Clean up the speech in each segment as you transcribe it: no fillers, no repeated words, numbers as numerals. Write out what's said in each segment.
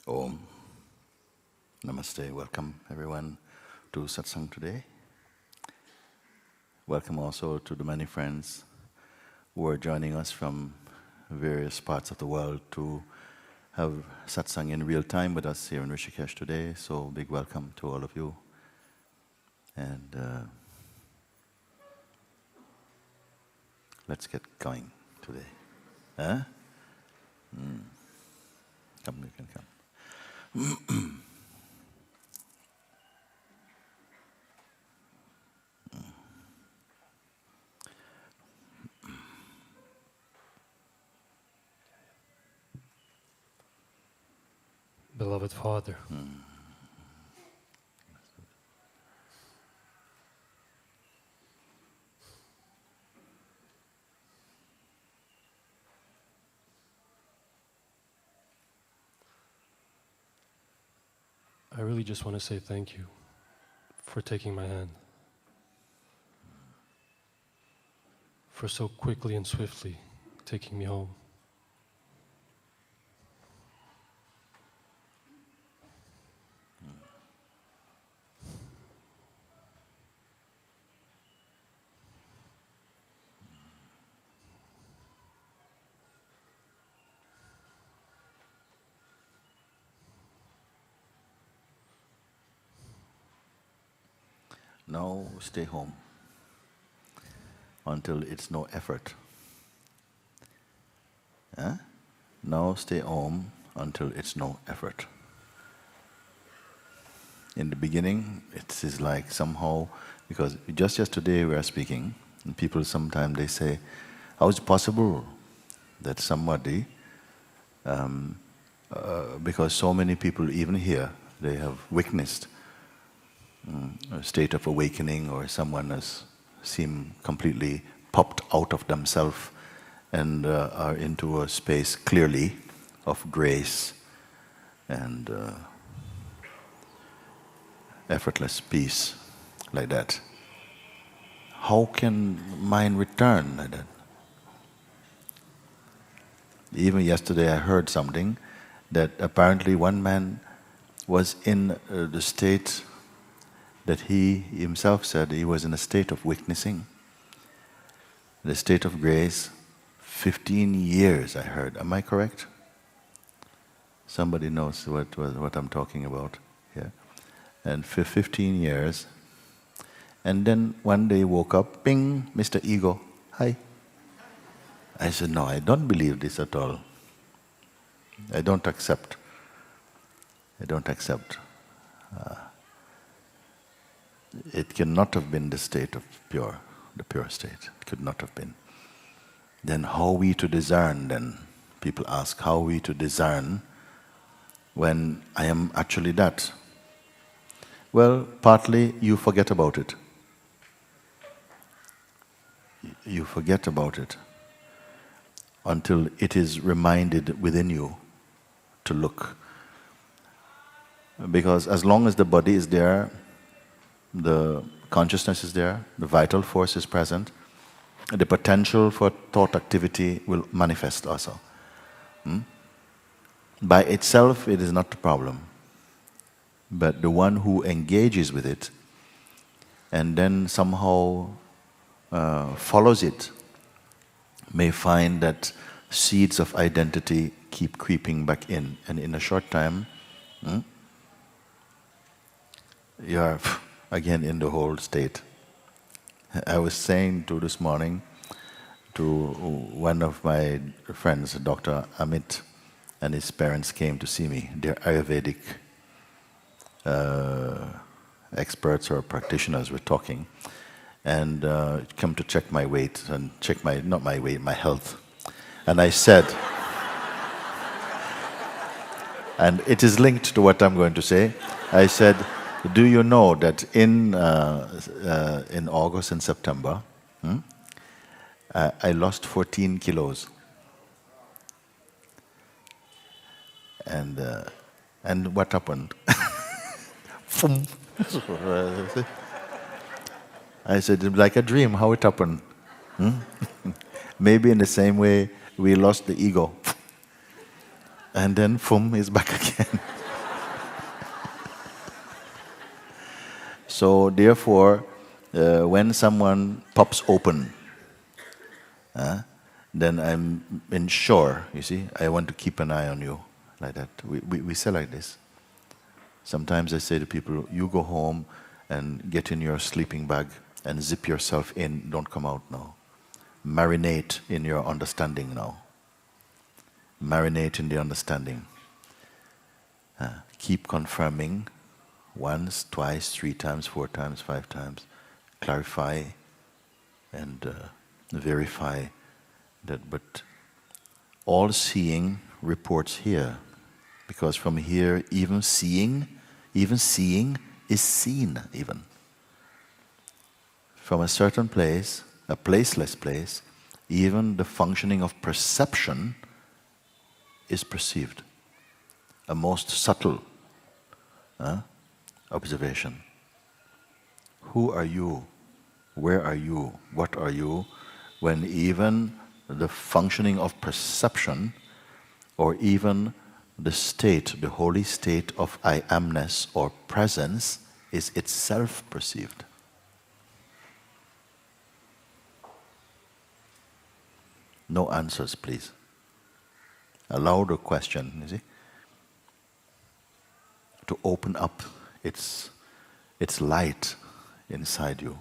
Om. Namaste. Welcome everyone to Satsang today. Welcome also to the many friends who are joining us from various parts of the world to have Satsang in real time with us here in Rishikesh today. So big welcome to all of you. And let's get going today. Huh? Come, you can come. Beloved Father, I really just want to say thank you for taking my hand, for so quickly and swiftly taking me home. Now stay home until it's no effort. Huh? Now stay home until it's no effort. In the beginning, it is like somehow, because just yesterday we are speaking, and people sometimes they say, how is it possible that somebody, because so many people even here, they have witnessed a state of awakening, or someone has seemed completely popped out of themselves and are into a space clearly of grace and effortless peace like that. How can mind return like that? Even yesterday I heard something that apparently one man was in the state that he himself said he was in a state of witnessing, the state of grace, 15 years I heard. Am I correct? Somebody knows what I'm talking about here. And for 15 years, and then one day woke up, ping, Mr. Ego, hi. I said, no, I don't believe this at all. I don't accept. I don't accept. It cannot have been the state of the pure state. It could not have been. Then how are we to discern then? People ask, how are we to discern when I am actually that? Well, partly you forget about it. You forget about it until it is reminded within you to look. Because as long as the body is there, the consciousness is there, the vital force is present, the potential for thought activity will manifest also. By itself, it is not the problem. But the one who engages with it and then somehow follows it may find that seeds of identity keep creeping back in. And in a short time, you are again in the whole state. I was saying this morning to one of my friends, Dr. Amit, and his parents came to see me. They're Ayurvedic experts or practitioners were talking, and come to check my weight and check not my weight, my health. And I said, and it is linked to what I'm going to say, I said, do you know that in August and September, I lost 14 kilos? And what happened? I said, it's like a dream, how it happened. Maybe in the same way we lost the ego. And then, is back again. So therefore, when someone pops open, then I'm sure, you see, I want to keep an eye on you, like that. We say like this. Sometimes I say to people, you go home and get in your sleeping bag and zip yourself in, don't come out now. Marinate in your understanding now. Marinate in the understanding. Keep confirming once, twice, 3 times, 4 times, 5 times. Clarify and verify that, but all seeing reports here. Because from here, even seeing is seen even. From a certain place, a placeless place, even the functioning of perception is perceived. A most subtle observation. Who are you? Where are you? What are you? When even the functioning of perception, or even the state, the holy state of I amness or presence, is itself perceived. No answers, please. Allow the question, you see, to open up its light inside you.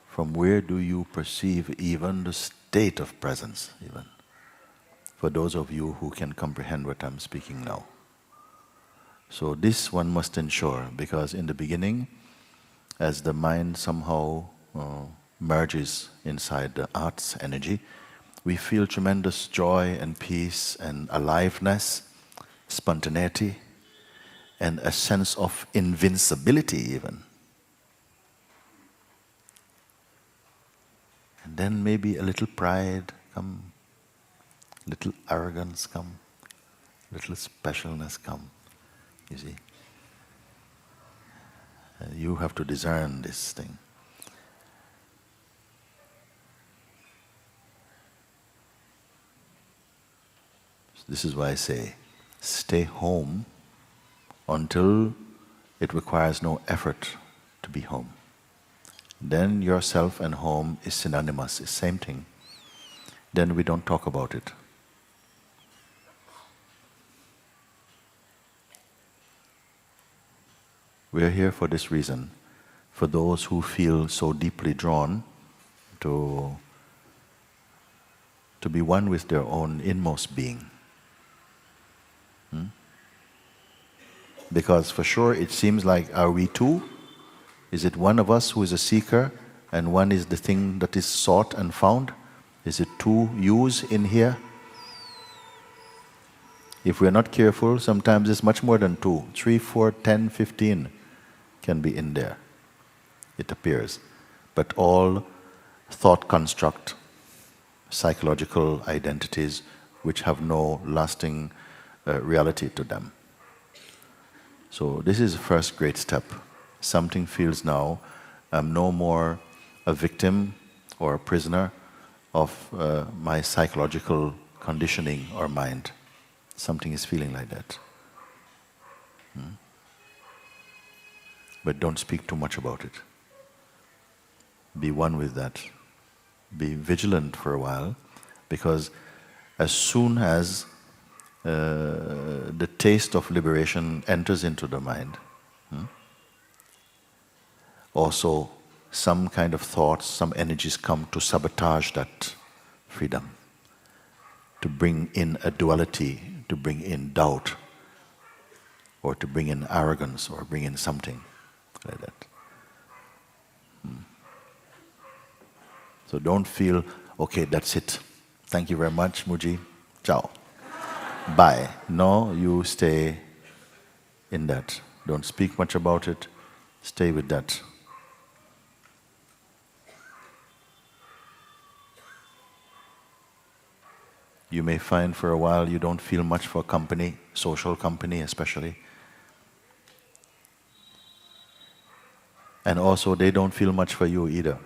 From where do you perceive even the state of presence, even? For those of you who can comprehend what I'm speaking now. So this one must ensure, because in the beginning, as the mind somehow merges inside the art's energy, we feel tremendous joy and peace and aliveness, spontaneity, and a sense of invincibility even. And then maybe a little pride come, little arrogance come, little specialness come, you see. You have to discern this thing. This is why I say, stay home until it requires no effort to be home. Then yourself and home is synonymous, it's same thing. Then we don't talk about it. We are here for this reason, for those who feel so deeply drawn to be one with their own inmost being. Because for sure it seems like, are we two? Is it one of us who is a seeker and one is the thing that is sought and found? Is it two yous in here? If we're not careful, sometimes it's much more than 2. 3, 4, 10, 15 can be in there, it appears. But all thought construct, psychological identities which have no lasting reality to them. So this is the first great step. Something feels now, I'm no more a victim or a prisoner of my psychological conditioning or mind. Something is feeling like that. But don't speak too much about it. Be one with that. Be vigilant for a while, because as soon as the taste of liberation enters into the mind, also some kind of thoughts, some energies come to sabotage that freedom, to bring in a duality, to bring in doubt, or to bring in arrogance, or bring in something like that. So don't feel, okay, that's it. Thank you very much, Mooji. Ciao. Bye. No, you stay in that. Don't speak much about it. Stay with that. You may find for a while you don't feel much for company, social company especially. And also they don't feel much for you either.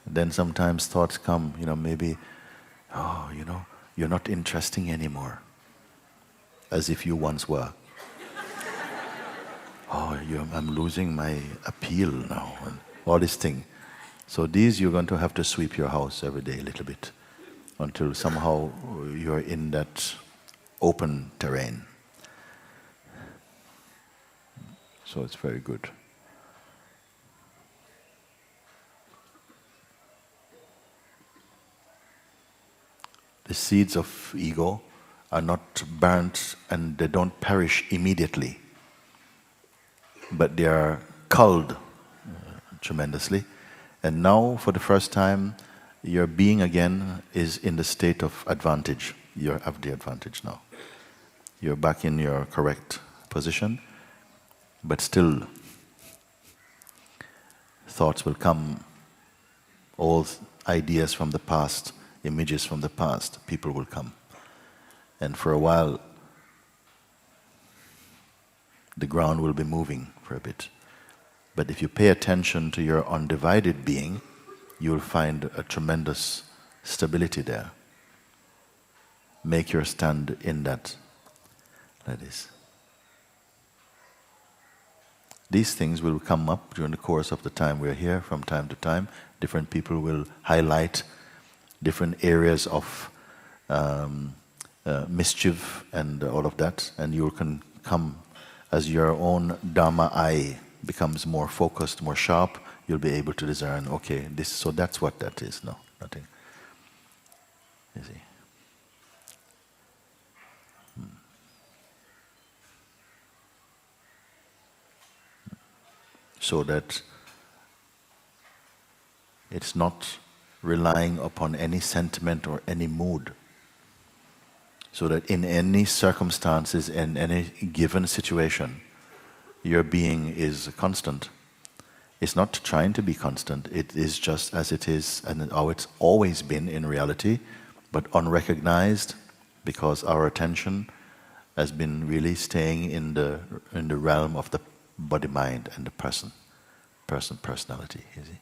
Then sometimes thoughts come, maybe, you're not interesting anymore. as if you once were. Oh, I'm losing my appeal now, and all this thing. So these you're going to have to sweep your house every day a little bit until somehow you're in that open terrain. So it's very good. The seeds of ego are not burnt and they don't perish immediately, but they are culled tremendously. And now, for the first time, your being again is in the state of advantage. You have the advantage now. You're back in your correct position, but still, thoughts will come, all ideas from the past, images from the past, people will come. And for a while, the ground will be moving for a bit. But if you pay attention to your undivided being, you'll find a tremendous stability there. Make your stand in that, like this. These things will come up during the course of the time we're here, from time to time. Different people will highlight different areas of mischief and all of that, and you can come as your own Dharma eye becomes more focused, more sharp, you'll be able to discern, okay, this, so that's what that is. No, nothing. You see. So that it's not relying upon any sentiment or any mood. So that in any circumstances, in any given situation, your being is constant. It's not trying to be constant, it is just as it is and how it's always been in reality, but unrecognized because our attention has been really staying in the realm of the body-mind and the personality, you see.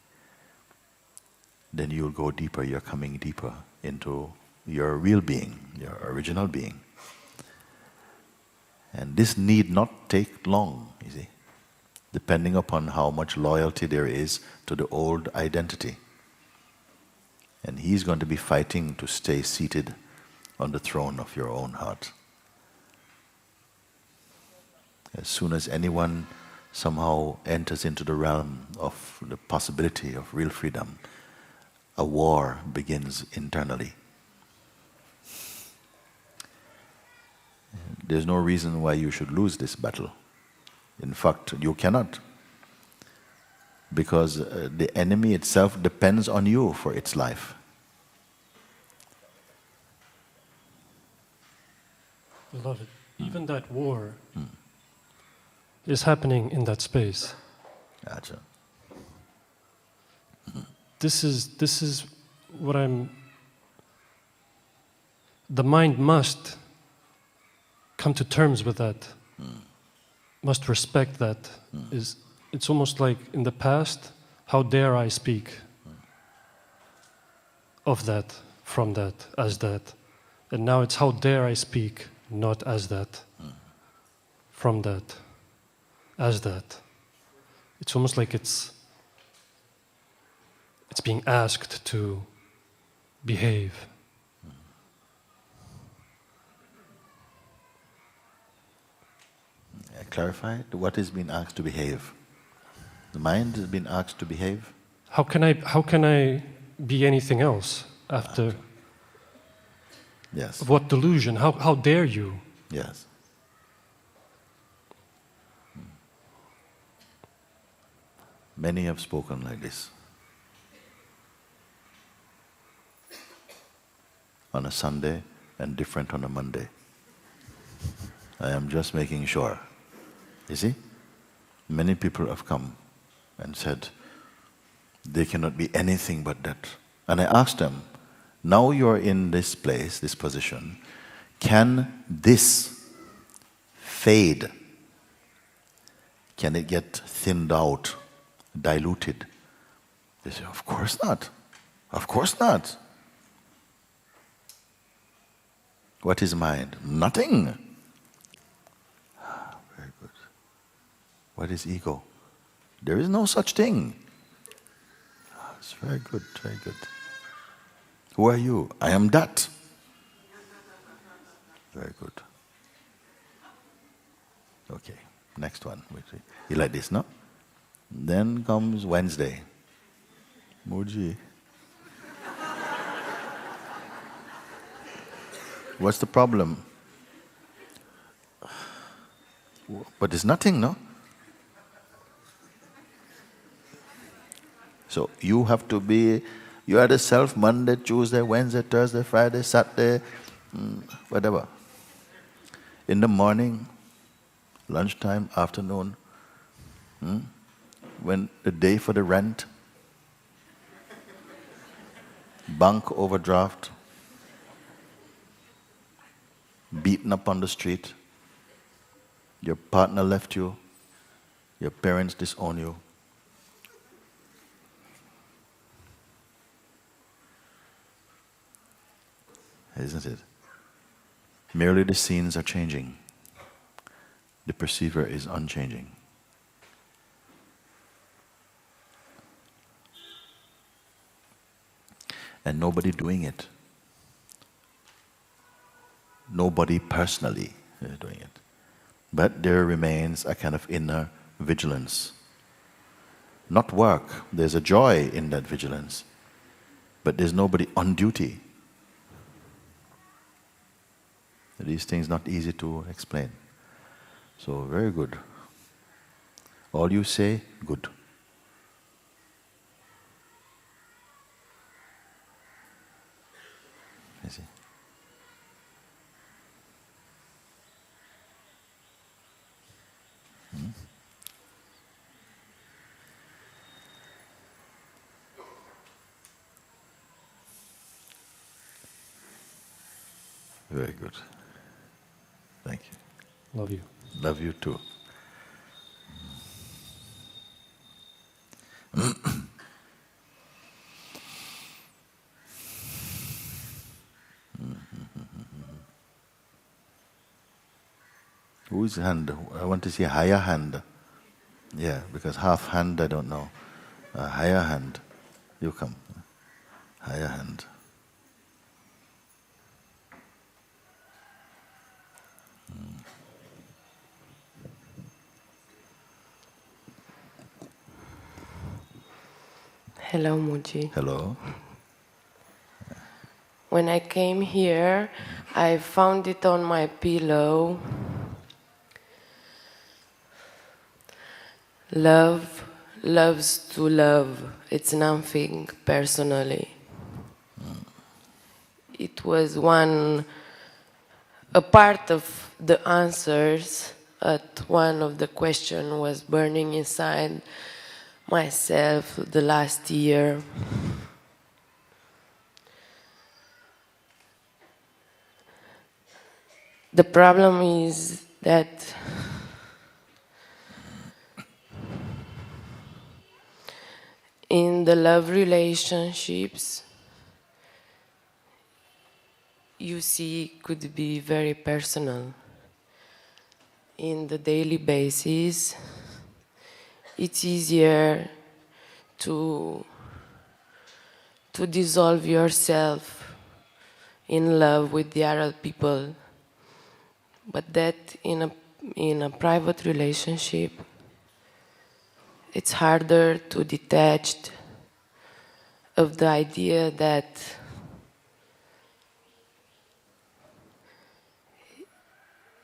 Then you'll go deeper, you're coming deeper into your real being, your original being. And this need not take long, you see, depending upon how much loyalty there is to the old identity. And he's going to be fighting to stay seated on the throne of your own heart. As soon as anyone somehow enters into the realm of the possibility of real freedom, a war begins internally. There's no reason why you should lose this battle. In fact, you cannot. Because the enemy itself depends on you for its life. Beloved, even that war is happening in that space. Gotcha. This is what the mind must come to terms with that, must respect that. It's almost like in the past, how dare I speak of that, from that, as that. And now it's how dare I speak not as that, from that, as that. It's almost like it's being asked to behave. Clarify, what is being asked to behave? The mind is being asked to behave? How can I be anything else after? Yes. What delusion? How dare you? Yes. Many have spoken like this. On a Sunday and different on a Monday. I am just making sure. You see? Many people have come and said, they cannot be anything but that. And I asked them, now you're in this place, this position, can this fade? Can it get thinned out, diluted? They say, of course not. Of course not. What is mind? Nothing. What is ego? There is no such thing. It's very good, very good. Who are you? I am that. Very good. Okay, next one. You like this, no? Then comes Wednesday. Mooji. What's the problem? But it's nothing, no? So you have to be, you are the self Monday, Tuesday, Wednesday, Thursday, Friday, Saturday, whatever. In the morning, lunchtime, afternoon, when the day for the rent, bank overdraft, beaten up on the street, your partner left you, your parents disown you. Isn't it? Merely the scenes are changing. The perceiver is unchanging. And nobody doing it. Nobody personally doing it. But there remains a kind of inner vigilance. Not work. There's a joy in that vigilance. But there's nobody on duty. These things not easy to explain. So very good. All you say, good. You see? Very good. Thank you. Love you. Love you too. Whose hand? I want to see a higher hand. Yeah, because half hand I don't know. A higher hand. You come. Higher hand. Hello, Mooji. Hello. When I came here, I found it on my pillow. Love loves to love. It's nothing personally. It was a part of the answers at one of the questions was burning inside myself the last year. The problem is that in the love relationships, you see, could be very personal. In the daily basis, it's easier to dissolve yourself in love with the other people, but that in a private relationship, it's harder to detach of the idea that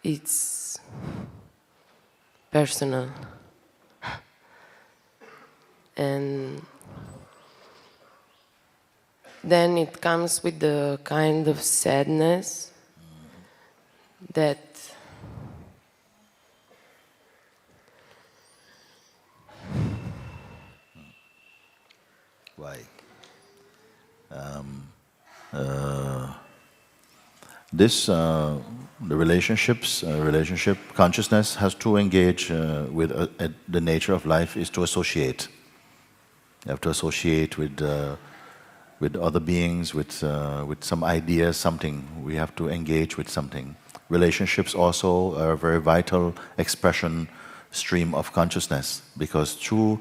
it's personal. And then it comes with the kind of sadness that Why? The relationship consciousness has to engage with the nature of life is to associate. You have to associate with other beings, with some ideas, something. We have to engage with something. Relationships also are a very vital expression stream of consciousness, because through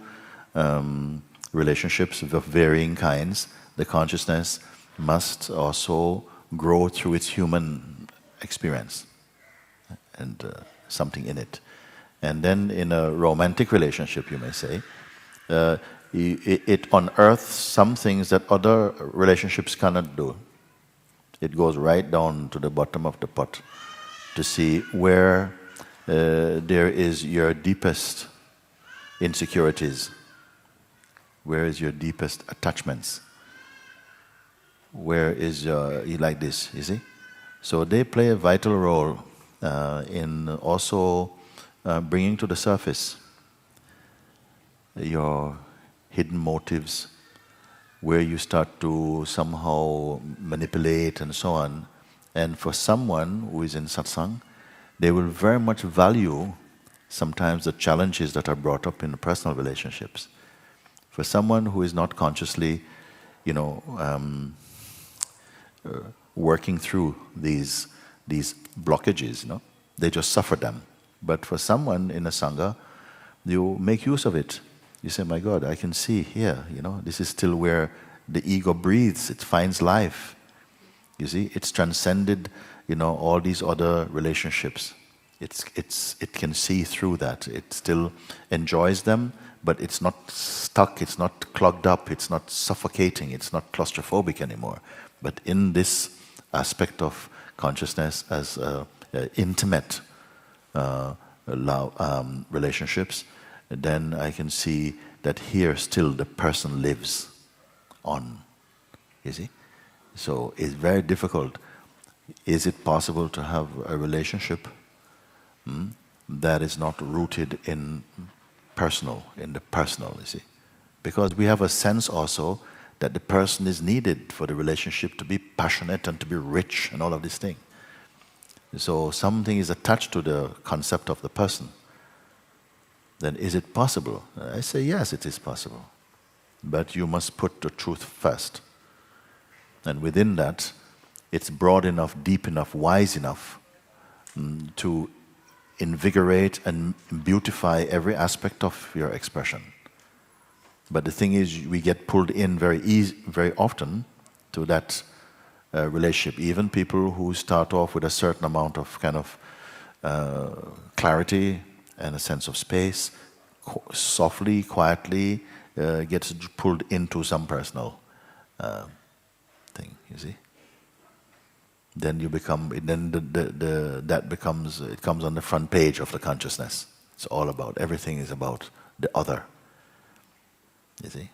relationships of varying kinds, the consciousness must also grow through its human experience and something in it. And then in a romantic relationship, you may say, it unearths some things that other relationships cannot do. It goes right down to the bottom of the pot to see where there is your deepest insecurities, where is your deepest attachments, where is you like this, you see? So they play a vital role in also bringing to the surface your hidden motives, where you start to somehow manipulate and so on. And for someone who is in satsang, they will very much value sometimes the challenges that are brought up in the personal relationships. For someone who is not consciously, working through these blockages, they just suffer them. But for someone in a sangha, you make use of it. You say, my God, I can see here, this is still where the ego breathes, it finds life. You see, it's transcended, all these other relationships. It can see through that. It still enjoys them, but it's not stuck, it's not clogged up, it's not suffocating, it's not claustrophobic anymore. But in this aspect of consciousness as intimate relationships, then I can see that here still the person lives on, you see? So it's very difficult. Is it possible to have a relationship that is not rooted in the personal, you see? Because we have a sense also that the person is needed for the relationship to be passionate and to be rich and all of these things. So something is attached to the concept of the person. Then is it possible? I say yes, it is possible. But you must put the truth first. And within that, it's broad enough, deep enough, wise enough to invigorate and beautify every aspect of your expression. But the thing is, we get pulled in very often to that relationship. Even people who start off with a certain amount of kind of clarity and a sense of space, softly, quietly gets pulled into some personal thing, you see? Then you become, it comes on the front page of the consciousness. It's all about, everything is about the other, you see?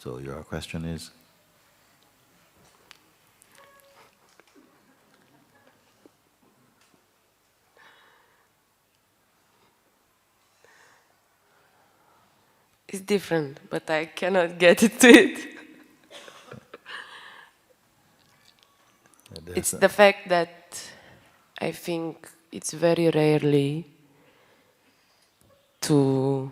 So your question is? It's different, but I cannot get it to it. It's the fact that I think it's very rarely to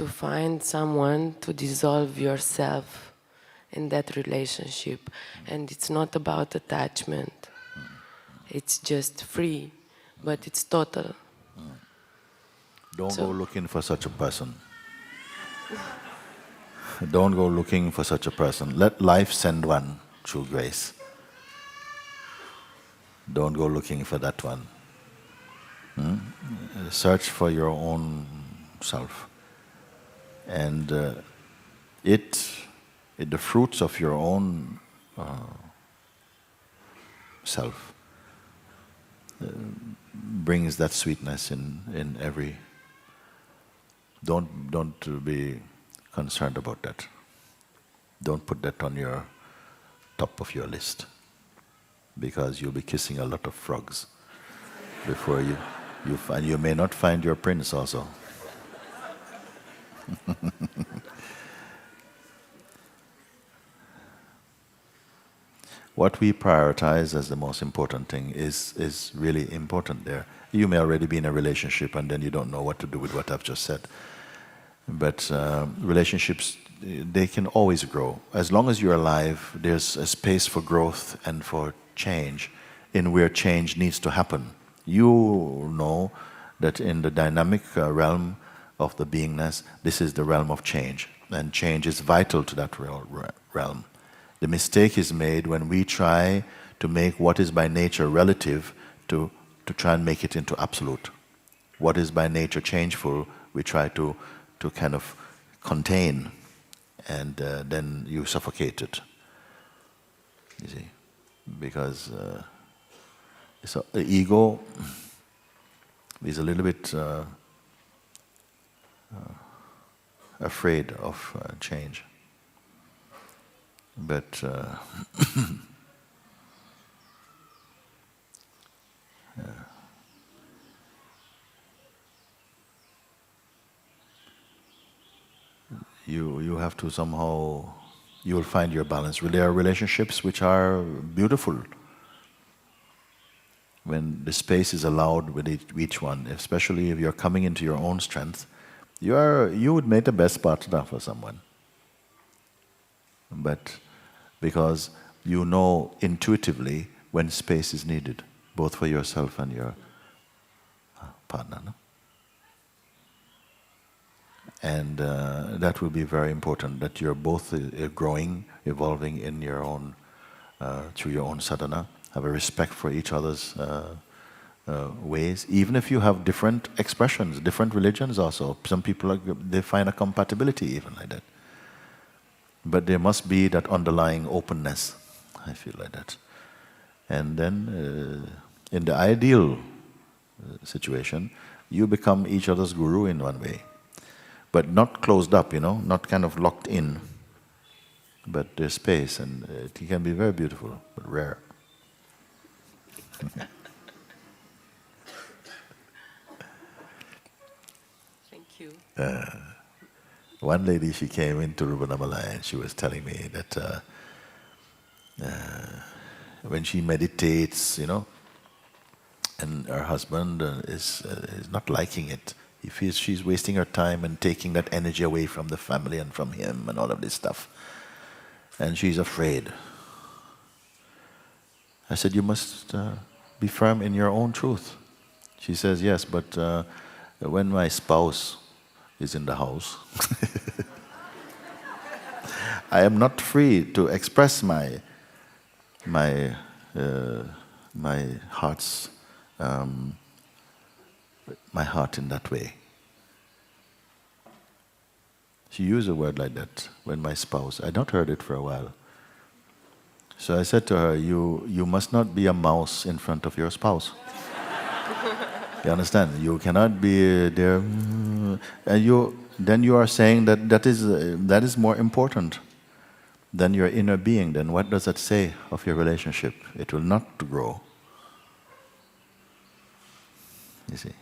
find someone to dissolve yourself in that relationship. And it's not about attachment. It's just free, but it's total. Don't go looking for such a person. Don't go looking for such a person. Let life send one through grace. Don't go looking for that one. Search for your own self. And the fruits of your own self brings that sweetness in every. Don't be concerned about that. Don't put that on your top of your list, because you'll be kissing a lot of frogs before and you may not find your prince also. What we prioritize as the most important thing is really important there. You may already be in a relationship and then you don't know what to do with what I've just said. But relationships they can always grow. As long as you're alive, there's a space for growth and for change in where change needs to happen. You know that in the dynamic realm of the beingness, this is the realm of change, and change is vital to that realm. The mistake is made when we try to make what is by nature relative to try and make it into absolute. What is by nature changeful, we try to kind of contain, and then you suffocate it. You see, because so the ego is a little bit afraid of change, but you have to somehow, you will find your balance. There are relationships which are beautiful when the space is allowed with each one, especially if you're coming into your own strength. You would make the best partner for someone, but because you know intuitively when space is needed, both for yourself and your partner, no? And that will be very important, that you're both growing, evolving in your own, through your own sadhana, have a respect for each other's ways, even if you have different expressions, different religions also. Some people, they find a compatibility even like that. But there must be that underlying openness, I feel like that. And then, in the ideal situation, you become each other's guru in one way. But not closed up, not kind of locked in. But there's space, and it can be very beautiful, but rare. Thank you. One lady, she came into Rupa-Namalai and she was telling me that when she meditates, and her husband is not liking it. He feels she's wasting her time and taking that energy away from the family and from him and all of this stuff. And she's afraid. I said, you must be firm in your own truth. She says, yes, but when my spouse is in the house, I am not free to express my heart's my heart in that way. She used a word like that, when my spouse. I'd not heard it for a while. So I said to her, you must not be a mouse in front of your spouse. You understand? You cannot be there, and then you are saying that is more important than your inner being. Then what does that say of your relationship? It will not grow. You see?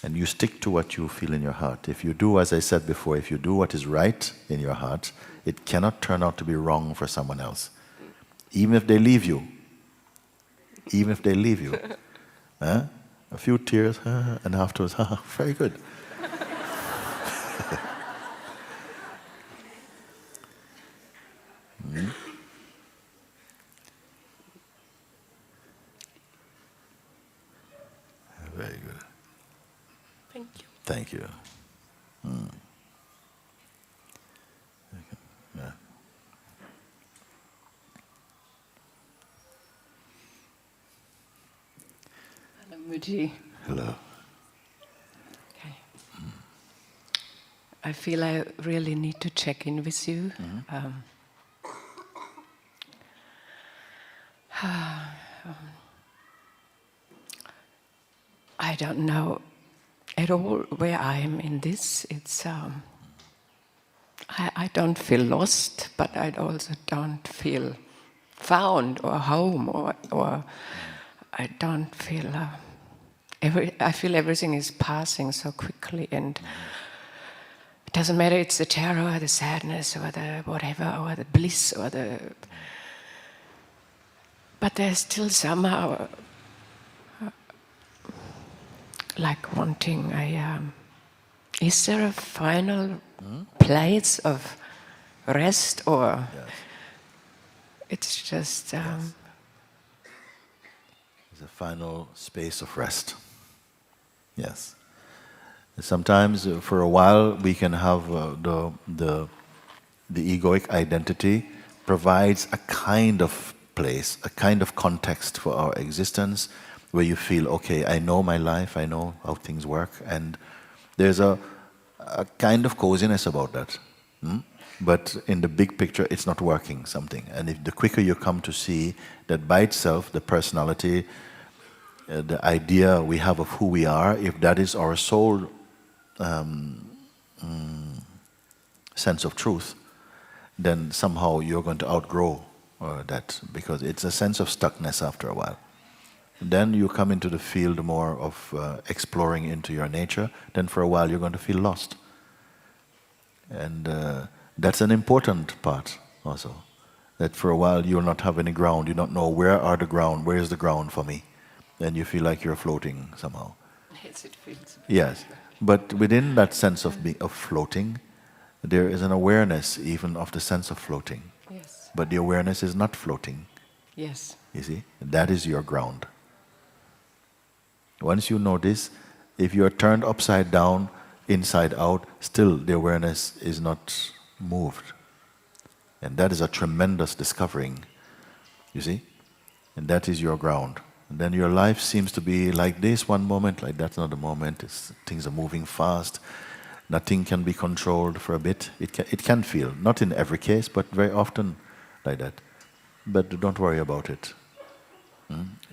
And you stick to what you feel in your heart. If you do, as I said before, if you do what is right in your heart, it cannot turn out to be wrong for someone else. Even if they leave you. Even if they leave you. A few tears, and afterwards, very good. Very good. Thank you. Thank you. Yeah. Hello, Mooji. Hello. Okay. I feel I really need to check in with you. I don't know at all where I am in this. It's I don't feel lost, but I also don't feel found or home, or I don't feel. I feel everything is passing so quickly, and it doesn't matter. It's the terror, or the sadness, or the whatever, or the bliss, or the. But there's still somehow. Like wanting Is there a final place of rest, or it's just... There's a final space of rest. Yes. Sometimes, for a while, we can have the egoic identity provides a kind of place, a kind of context for our existence, where you feel, okay, I know my life, I know how things work, and there's a kind of coziness about that. But in the big picture, it's not working something. And if the quicker you come to see that by itself, the personality, the idea we have of who we are, if that is our sole sense of truth, then somehow you're going to outgrow that, because it's a sense of stuckness after a while. Then you come into the field more of exploring into your nature, then for a while you're going to feel lost. And that's an important part also, that for a while you'll not have any ground, you don't know where is the ground for me, and you feel like you're floating somehow. Yes, it feels. Yes, but within that sense of floating, there is an awareness even of the sense of floating. Yes. But the awareness is not floating. Yes. You see, that is your ground. Once you know this, if you are turned upside down, inside out, still the awareness is not moved. And that is a tremendous discovering, you see? And that is your ground. And then your life seems to be like this one moment, like that's another moment. Things are moving fast. Nothing can be controlled for a bit. It can feel, not in every case, but very often like that. But don't worry about it.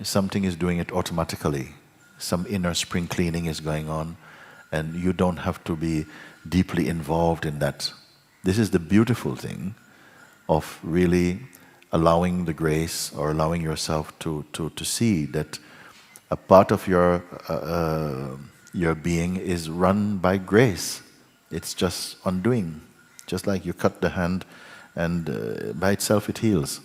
Something is doing it automatically. Some inner spring cleaning is going on, and you don't have to be deeply involved in that. This is the beautiful thing of really allowing the grace, or allowing yourself to see that a part of your being is run by grace. It's just undoing. Just like you cut the hand and by itself it heals.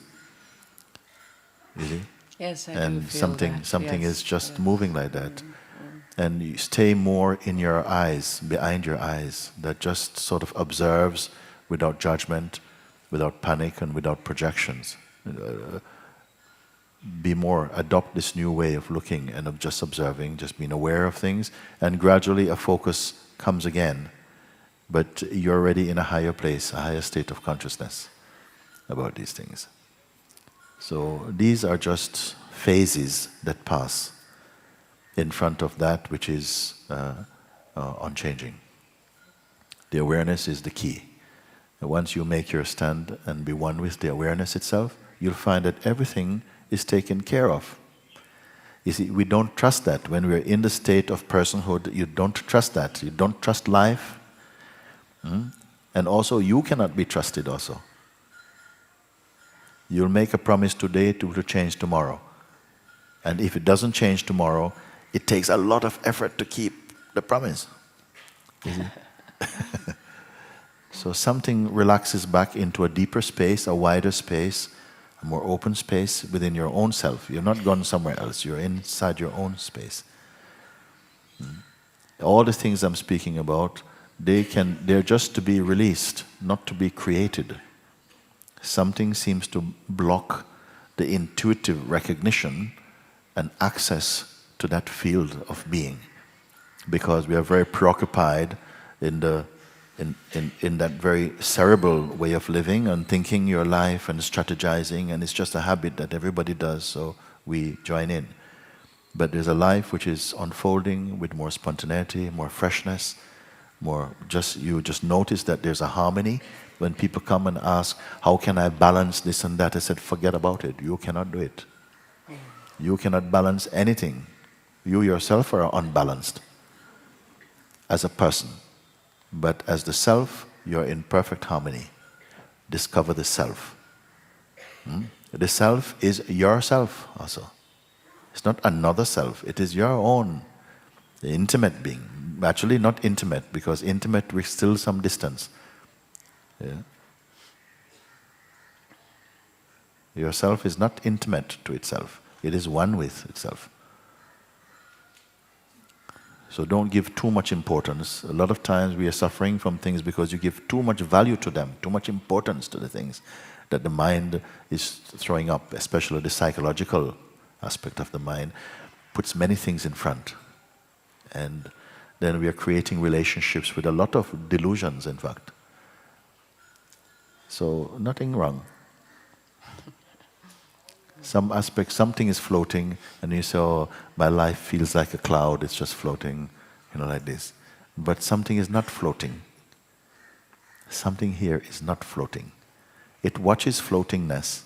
You see? Yes, I and do feel something yes, is just yes. moving like that. And you stay more in your eyes, behind your eyes, that just sort of observes without judgment, without panic, and without projections. Adopt this new way of looking and of just observing, just being aware of things, and gradually a focus comes again. But you're already in a higher place, a higher state of consciousness about these things. So these are just phases that pass in front of that which is unchanging. The awareness is the key. And once you make your stand and be one with the awareness itself, you'll find that everything is taken care of. You see, we don't trust that. When we're in the state of personhood, you don't trust that. You don't trust life. And also, you cannot be trusted also. You'll make a promise today to change tomorrow. And if it doesn't change tomorrow, it takes a lot of effort to keep the promise. You see? So something relaxes back into a deeper space, a wider space, a more open space within your own self. You're not gone somewhere else. You're inside your own space. All the things I'm speaking about, they're just to be released, not to be created. Something seems to block the intuitive recognition and access to that field of being, because we are very preoccupied in that very cerebral way of living and thinking your life and strategizing, and it's just a habit that everybody does, so we join in. But there's a life which is unfolding with more spontaneity, more freshness, you just notice that there's a harmony. When people come and ask, how can I balance this and that? I said, forget about it. You cannot do it. You cannot balance anything. You yourself are unbalanced as a person. But as the self, you're in perfect harmony. Discover the self. The self is yourself also. It's not another self. It is your own intimate being. Actually not intimate, because intimate with still some distance. Yeah. Yourself is not intimate to itself. It is one with itself. So don't give too much importance. A lot of times we are suffering from things because you give too much value to them, too much importance to the things that the mind is throwing up, especially the psychological aspect of the mind, puts many things in front. And then we are creating relationships with a lot of delusions, in fact. So nothing wrong. Some aspect, something is floating, and you say, oh, my life feels like a cloud, it's just floating, like this. But something is not floating. Something here is not floating. It watches floatingness,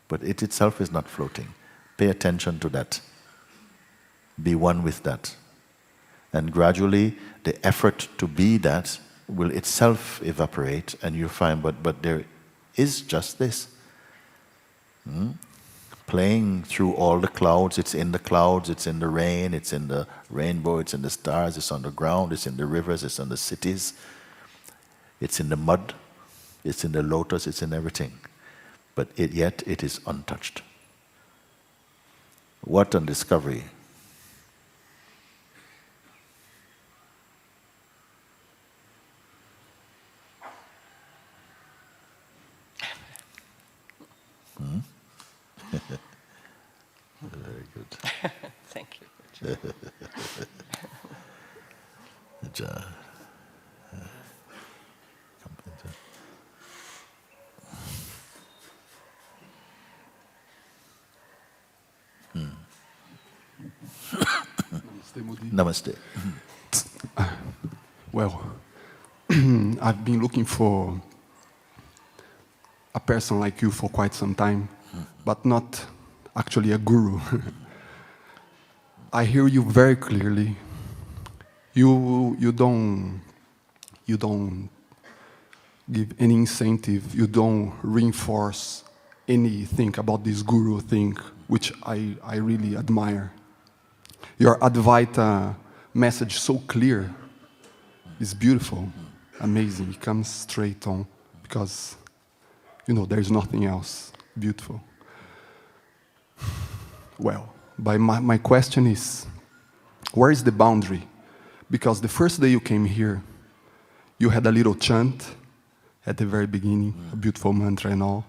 but it itself is not floating. Pay attention to that. Be one with that. And gradually, the effort to be that will itself evaporate, and you find, but there is just this. Playing through all the clouds, it's in the rain, it's in the rainbow, it's in the stars, it's on the ground, it's in the rivers, it's in the cities, it's in the mud, it's in the lotus, it's in everything. But yet it is untouched. What a discovery. Very good. Thank you. Namaste, Mooji. Namaste. Well, I've been looking for a person like you for quite some time, but not actually a guru. I hear you very clearly. You don't give any incentive. You don't reinforce anything about this guru thing, which I really admire. Your Advaita message so clear is beautiful, amazing. It comes straight on because, there's nothing else beautiful. Well, my question is, where is the boundary? Because the first day you came here, you had a little chant at the very beginning, a beautiful mantra and all.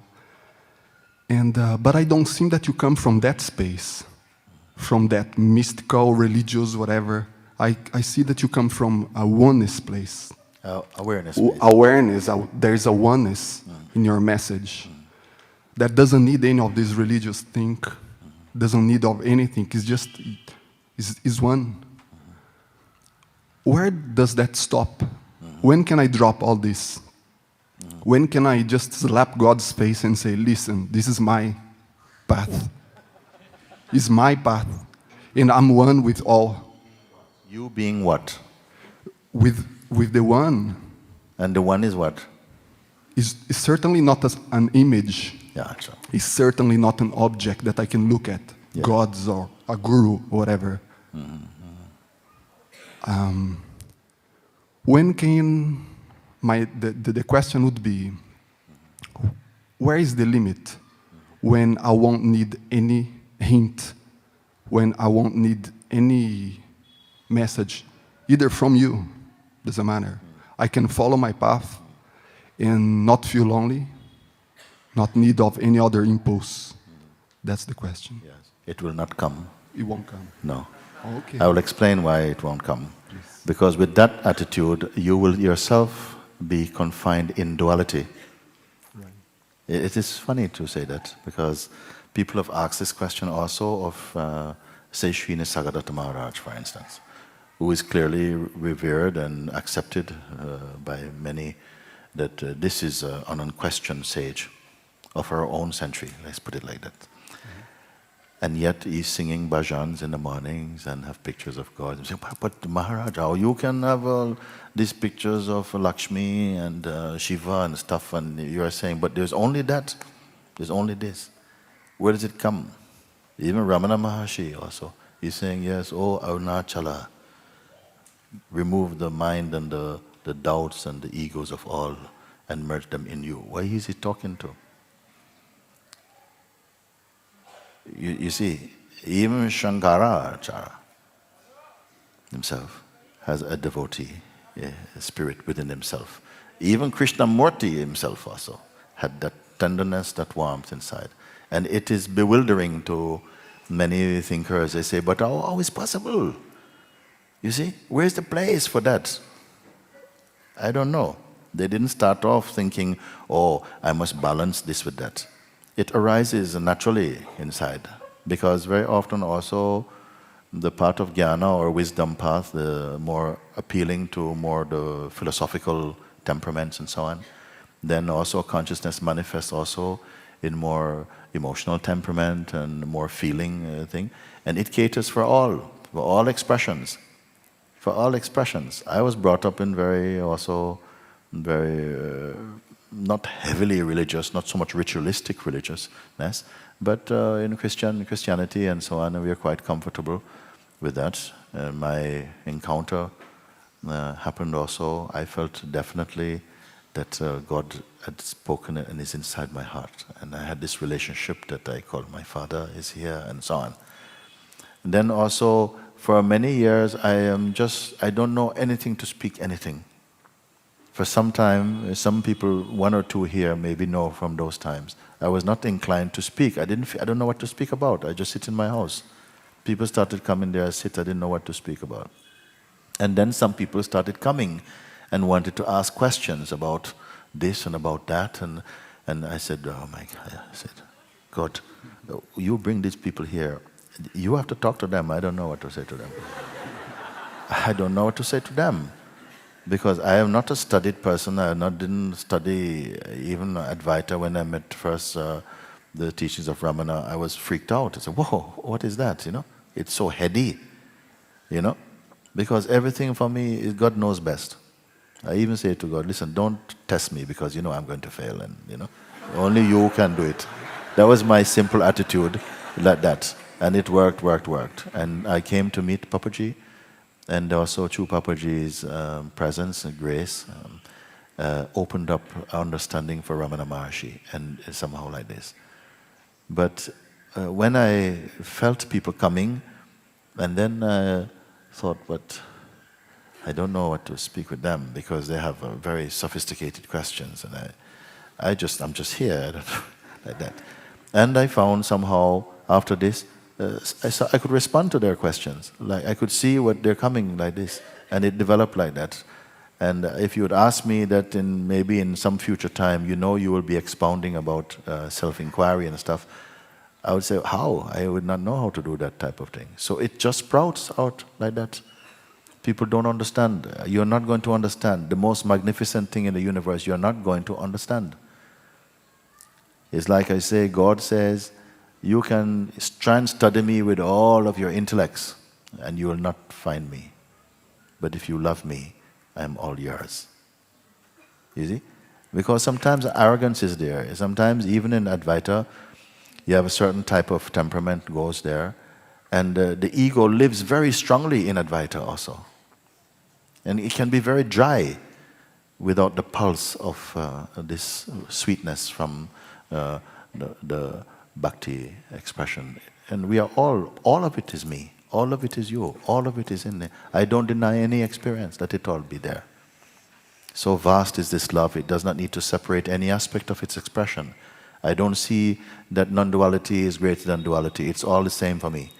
And but I don't think that you come from that space, from that mystical, religious, whatever. I see that you come from a oneness place. Awareness. Awareness. There is a oneness in your message that doesn't need any of this religious thing, doesn't need of anything. It's just is one. Where does that stop? When can I drop all this? When can I just slap God's face and say, listen, this is my path. It's my path. And I'm one with all. You being what? With the one. And the one is what? It's certainly not an image. Yeah, sure. It's certainly not an object that I can look at. Yeah. Gods or a guru or whatever. When can the question would be, where is the limit when I won't need any hint, when I won't need any message, either from you, doesn't matter. I can follow my path and not feel lonely, not need of any other impulse. That's the question. Yes. It will not come. It won't come. No. Okay. I will explain why it won't come. Yes. Because with that attitude, you will yourself be confined in duality. Right. It is funny to say that, because people have asked this question also of say Sri Nisargadatta Maharaj, for instance, who is clearly revered and accepted by many, that this is an unquestioned sage of our own century, let's put it like that. And yet he's singing bhajans in the mornings and have pictures of God. And say, but Maharaj, how you can have all these pictures of Lakshmi and Shiva and stuff, and you are saying, but there's only that, there's only this. Where does it come? Even Ramana Maharshi also, he's saying, yes, oh Arunachala, remove the mind and the doubts and the egos of all and merge them in you. Why is he talking to? You see, even Shankaracharya, himself has a devotee spirit within himself. Even Krishnamurti himself also had that tenderness, that warmth inside. And it is bewildering to many thinkers. They say, but how is possible? You see, where's the place for that? I don't know. They didn't start off thinking, oh, I must balance this with that. It arises naturally inside. Because very often also the path of jnana or wisdom path, the more appealing to more the philosophical temperaments and so on, then also consciousness manifests also in more emotional temperament and more feeling thing. And it caters for all expressions. For all expressions. I was brought up in very not heavily religious, not so much ritualistic religiousness, but in Christianity and so on, we are quite comfortable with that. My encounter happened also. I felt definitely that God had spoken and is inside my heart. And I had this relationship that I called my father is here and so on. And then also, for many years, I don't know anything to speak anything. For some time, some people, one or two here maybe know from those times, I was not inclined to speak. I don't know what to speak about. I just sit in my house. People started coming there, I sit, I didn't know what to speak about. And then some people started coming and wanted to ask questions about this and about that. And I said, oh my God, I said, God, you bring these people here. You have to talk to them. I don't know what to say to them. I don't know what to say to them. Because I am not a studied person. I didn't study even Advaita. When I met first the teachings of Ramana, I was freaked out. I said, whoa, what is that? You know, it's so heady. You know, because everything for me is God knows best. I even say to God, listen, don't test me because you know I'm going to fail, and you know, only you can do it. That was my simple attitude, like that, and it worked. And I came to meet Papaji. And also through Papaji's presence and grace opened up understanding for Ramana Maharshi, and somehow like this. But when I felt people coming, and then I thought, but I don't know what to speak with them because they have very sophisticated questions, and I'm just here, like that. And I found somehow after this, I could respond to their questions. Like I could see what they're coming like this, and it developed like that. And if you would ask me that maybe in some future time, you know, you will be expounding about self-inquiry and stuff, I would say, how? I would not know how to do that type of thing. So it just sprouts out like that. People don't understand. You're not going to understand. The most magnificent thing in the universe, you're not going to understand. It's like I say, God says, you can try and study me with all of your intellects, and you will not find me. But if you love me, I am all yours. You see? Because sometimes arrogance is there. Sometimes even in Advaita, you have a certain type of temperament goes there, and the ego lives very strongly in Advaita also. And it can be very dry without the pulse of this sweetness from the bhakti expression. And we are all of it is me, all of it is you, all of it is in there. I don't deny any experience, let it all be there. So vast is this love, it does not need to separate any aspect of its expression. I don't see that non-duality is greater than duality, it's all the same for me.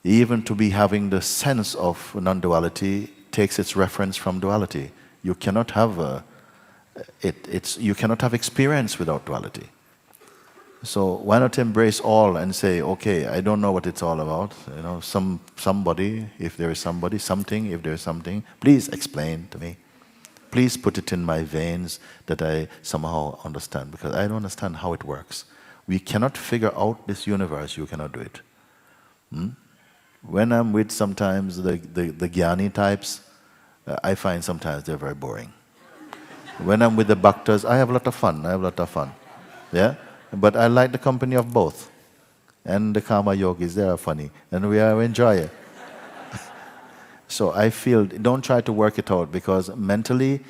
Even to be having the sense of non-duality takes its reference from duality. You cannot have you cannot have experience without duality. So why not embrace all and say, okay, I don't know what it's all about. You know, somebody, if there is somebody, something, if there is something, please explain to me. Please put it in my veins that I somehow understand, because I don't understand how it works. We cannot figure out this universe, you cannot do it. When I'm with sometimes the Jnani types, I find sometimes they're very boring. When I'm with the Bhaktas, I have a lot of fun, Yeah? But I like the company of both. And the Karma Yogis, they are funny. And we enjoy it. So I feel, don't try to work it out, because mentally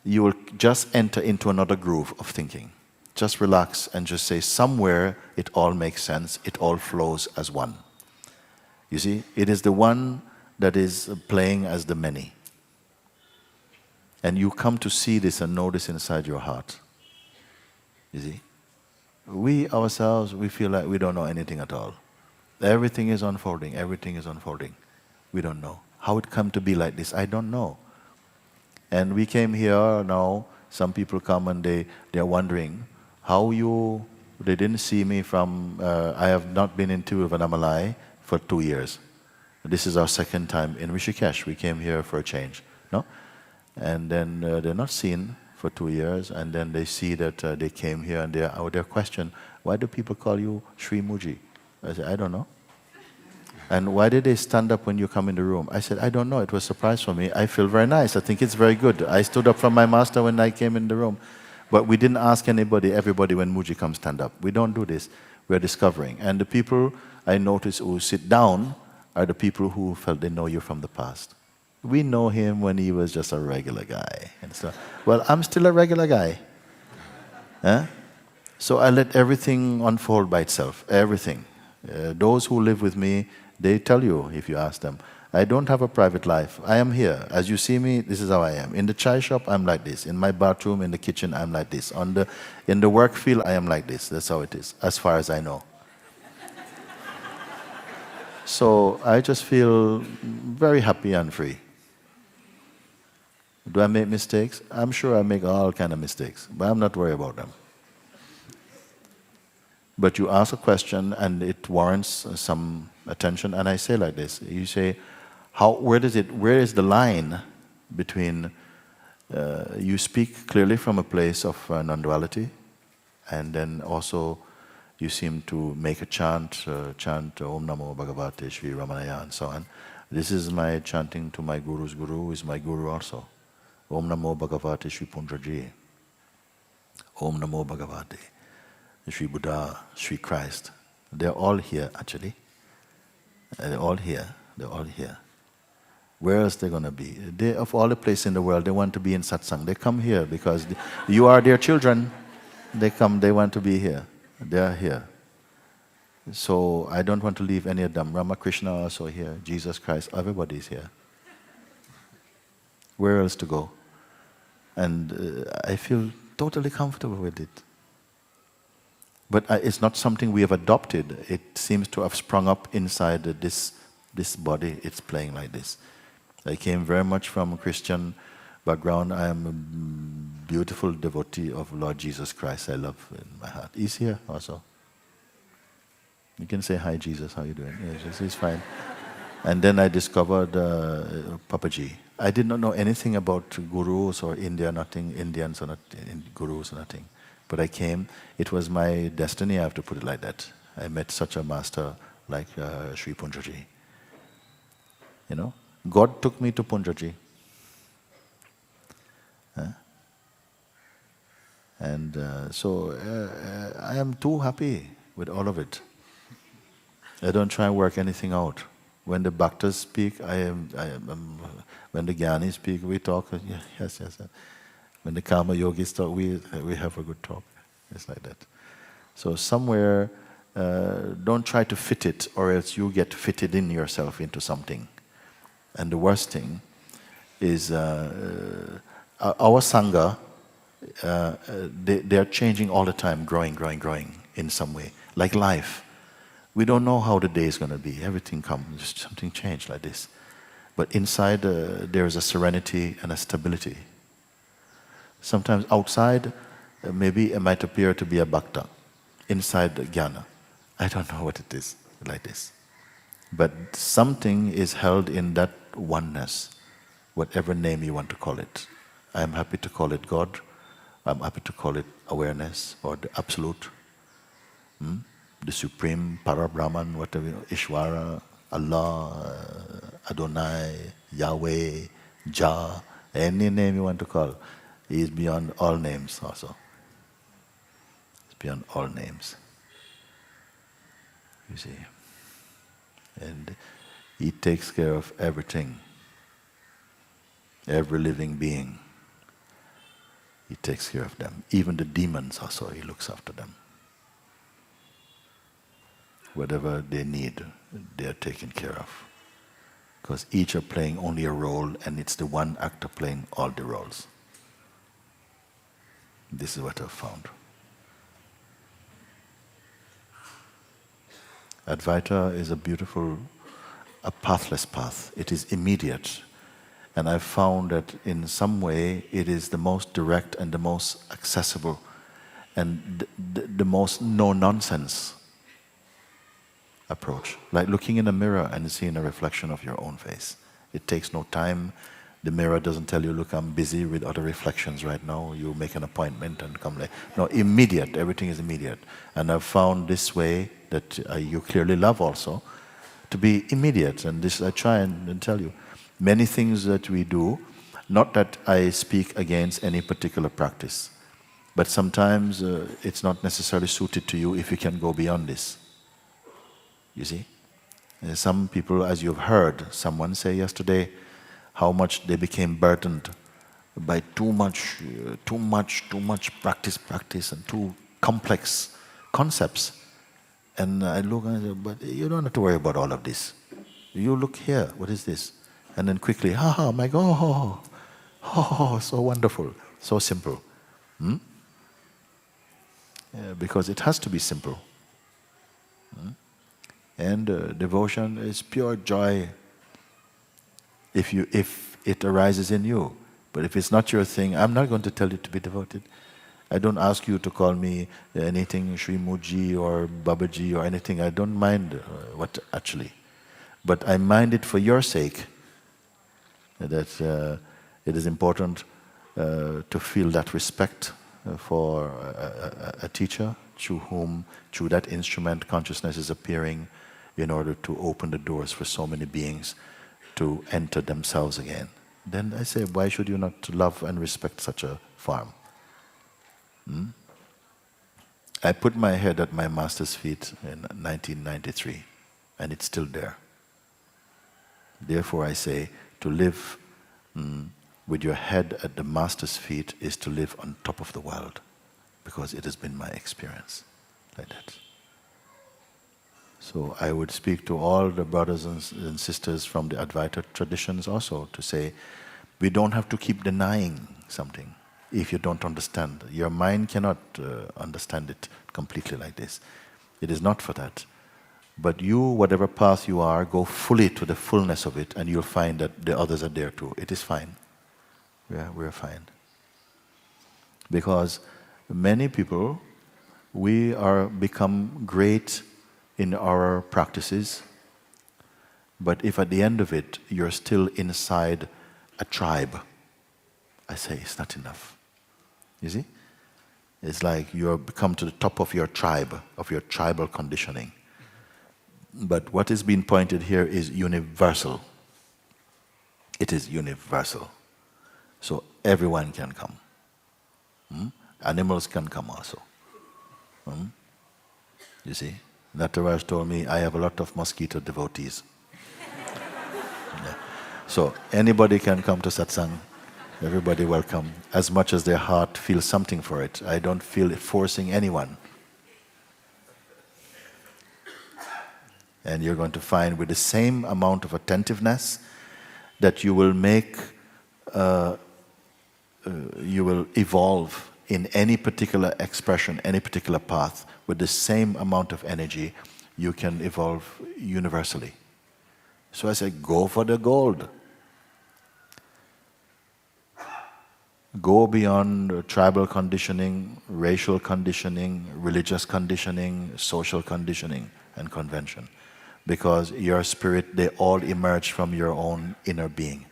you will just enter into another groove of thinking. Just relax and just say, somewhere it all makes sense, it all flows as one. You see, it is the one that is playing as the many. And you come to see this and know this inside your heart. You see? We ourselves, we feel like we don't know anything at all. Everything is unfolding, everything is unfolding. We don't know. How it come to be like this, I don't know. And we came here now, some people come and they're wondering, how you, they didn't see me from, I have not been in Tiruvannamalai for 2 years. This is our second time in Rishikesh. We came here for a change, no? And then they're not seen for 2 years, and then they see that they came here and they're questioned, why do people call you Sri Mooji? I said, I don't know. And why did they stand up when you come in the room? I said, I don't know. It was a surprise for me. I feel very nice. I think it's very good. I stood up from my master when I came in the room. But we didn't ask everybody when Mooji comes stand up. We don't do this. We're discovering. And the people I notice who sit down are the people who felt they know you from the past. We know him when he was just a regular guy. And so, well, I'm still a regular guy. Huh? So I let everything unfold by itself, everything. Those who live with me, they tell you, if you ask them, I don't have a private life. I am here. As you see me, this is how I am. In the chai shop, I'm like this. In my bathroom, in the kitchen, I'm like this. In the work field, I am like this. That's how it is, as far as I know. So I just feel very happy and free. Do I make mistakes? I'm sure I make all kind of mistakes, but I'm not worried about them. But you ask a question and it warrants some attention, and I say like this. You say, where is the line between you speak clearly from a place of non-duality, and then also you seem to make a chant Om Namo Bhagavate Sri Ramanaya and so on. This is my chanting to my guru's guru, who is my guru also. Om Namo Bhagavate Sri Pundraji. Om Namo Bhagavate Sri Buddha, Sri Christ. They're all here actually. They're all here. They're all here. Where else they're going to be? They, of all the places in the world, they want to be in Satsang. They come here because you are their children. They come, they want to be here. They are here. So I don't want to leave any of them. Ramakrishna also here. Jesus Christ, everybody's here. Where else to go? And I feel totally comfortable with it. But it's not something we have adopted. It seems to have sprung up inside this body. It's playing like this. I came very much from a Christian background. I am a beautiful devotee of Lord Jesus Christ. I love in my heart. He's here also. You can say, hi Jesus, how you doing? Yes, he's fine. And then I discovered Papaji. I did not know anything about gurus or India, nothing, Indians or not, gurus or nothing. But I came, it was my destiny, I have to put it like that. I met such a master like Sri Punjaji. You know, God took me to Punjaji. And so I am too happy with all of it. I don't try and work anything out. When the bhaktas speak, when the jnanis speak, we talk, yes. When the karma yogis talk, we have a good talk. It's like that. So somewhere, don't try to fit it, or else you get fitted in yourself into something. And the worst thing is our sangha, they are changing all the time, growing in some way, like life. We don't know how the day is going to be. Everything comes, something changed like this. But inside, there is a serenity and a stability. Sometimes outside, maybe it might appear to be a bhakta. Inside, jnana. I don't know what it is, like this. But something is held in that oneness, whatever name you want to call it. I am happy to call it God. I'm happy to call it awareness or the absolute. The supreme, Parabrahman, whatever, Ishvara, Allah, Adonai, Yahweh, Jah, any name you want to call. He is beyond all names also. He's beyond all names. You see. And He takes care of everything. Every living being. He takes care of them. Even the demons also, He looks after them. Whatever they need, they are taken care of. Because each are playing only a role, and it's the one actor playing all the roles. This is what I've found. Advaita is a beautiful, a pathless path. It is immediate. And I've found that in some way it is the most direct and the most accessible and the most no-nonsense approach. Like looking in a mirror and seeing a reflection of your own face. It takes no time. The mirror doesn't tell you, look, I'm busy with other reflections right now. You make an appointment and come later. No, immediate. Everything is immediate. And I've found this way that you clearly love also to be immediate. And this I try and tell you. Many things that we do, not that I speak against any particular practice, but sometimes it's not necessarily suited to you if you can go beyond this. You see? Some people, as you've heard someone say yesterday, how much they became burdened by too much practice and too complex concepts. And I look and I say, but you don't have to worry about all of this. You look here, what is this? And then quickly, my God, so wonderful, so simple. Because it has to be simple. And devotion is pure joy if it arises in you. But if it's not your thing, I'm not going to tell you to be devoted. I don't ask you to call me anything Sri Mooji or Babaji or anything. I don't mind what actually. But I mind it for your sake. That it is important to feel that respect for a teacher through that instrument consciousness is appearing in order to open the doors for so many beings to enter themselves again. Then I say, why should you not love and respect such a farm? I put my head at my master's feet in 1993, and it's still there. Therefore I say, to live with your head at the master's feet is to live on top of the world, because it has been my experience like that. So I would speak to all the brothers and sisters from the Advaita traditions also to say, we don't have to keep denying something if you don't understand. Your mind cannot understand it completely like this. It is not for that. But you, whatever path you are, go fully to the fullness of it, and you'll find that the others are there too. It is fine. We're fine. Because many people, we are become great in our practices, but if at the end of it you're still inside a tribe, I say it's not enough. You see? It's like you've come to the top of your tribe, of your tribal conditioning. But what is being pointed here is universal. It is universal. So everyone can come. Animals can come also. You see? Nataraj told me, I have a lot of mosquito devotees. Yeah. So anybody can come to satsang. Everybody welcome. As much as their heart feels something for it. I don't feel it forcing anyone. And you're going to find with the same amount of attentiveness that you will make, you will evolve in any particular expression, any particular path, with the same amount of energy, you can evolve universally. So I say, go for the gold. Go beyond tribal conditioning, racial conditioning, religious conditioning, social conditioning, and convention. Because your spirit, they all emerge from your own inner being.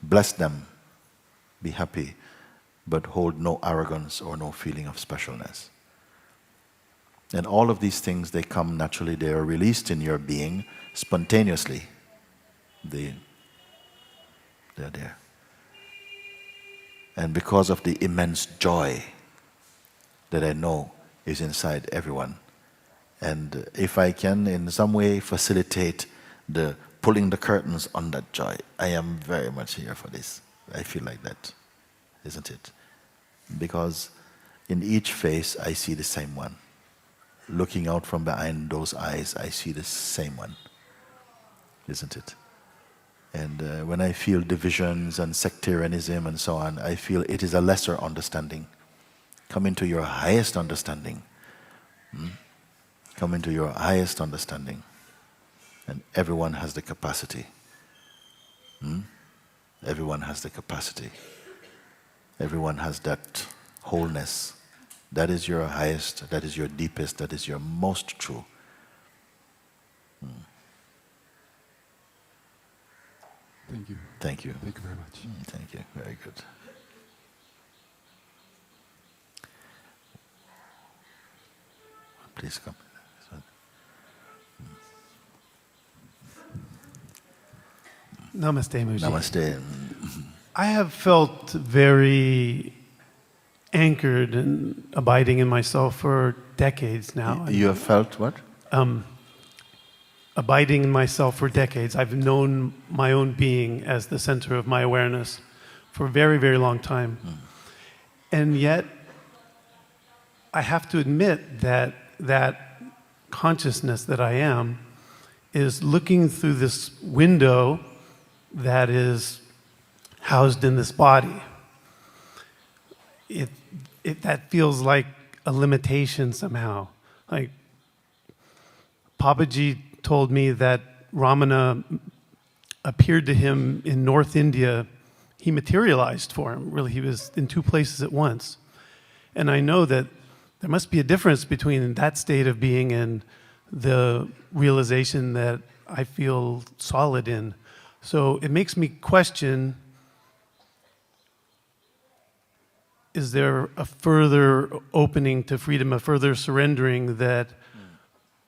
Bless them, be happy, but hold no arrogance or no feeling of specialness. And all of these things, they come naturally, they are released in your being spontaneously. They're there. And because of the immense joy that I know is inside everyone, and if I can in some way facilitate the pulling the curtains on that joy, I am very much here for this. I feel like that, isn't it? Because in each face I see the same one. Looking out from behind those eyes, I see the same one, isn't it? And when I feel divisions and sectarianism and so on, I feel it is a lesser understanding. Come into your highest understanding. Come into your highest understanding. And everyone has the capacity. Everyone has the capacity. Everyone has that wholeness. That is your highest, that is your deepest, that is your most true. Thank you. Thank you. Thank you very much. Thank you. Very good. Please come. Namaste, Mooji. Namaste. I have felt very anchored and abiding in myself for decades now. You have felt what? Abiding in myself for decades. I've known my own being as the center of my awareness for a very, very long time. And yet, I have to admit that that consciousness that I am is looking through this window that is housed in this body. That feels like a limitation somehow. Like Papaji told me that Ramana appeared to him in North India. He materialized for him. Really, he was in two places at once. And I know that there must be a difference between that state of being and the realization that I feel solid in. So it makes me question, is there a further opening to freedom, a further surrendering that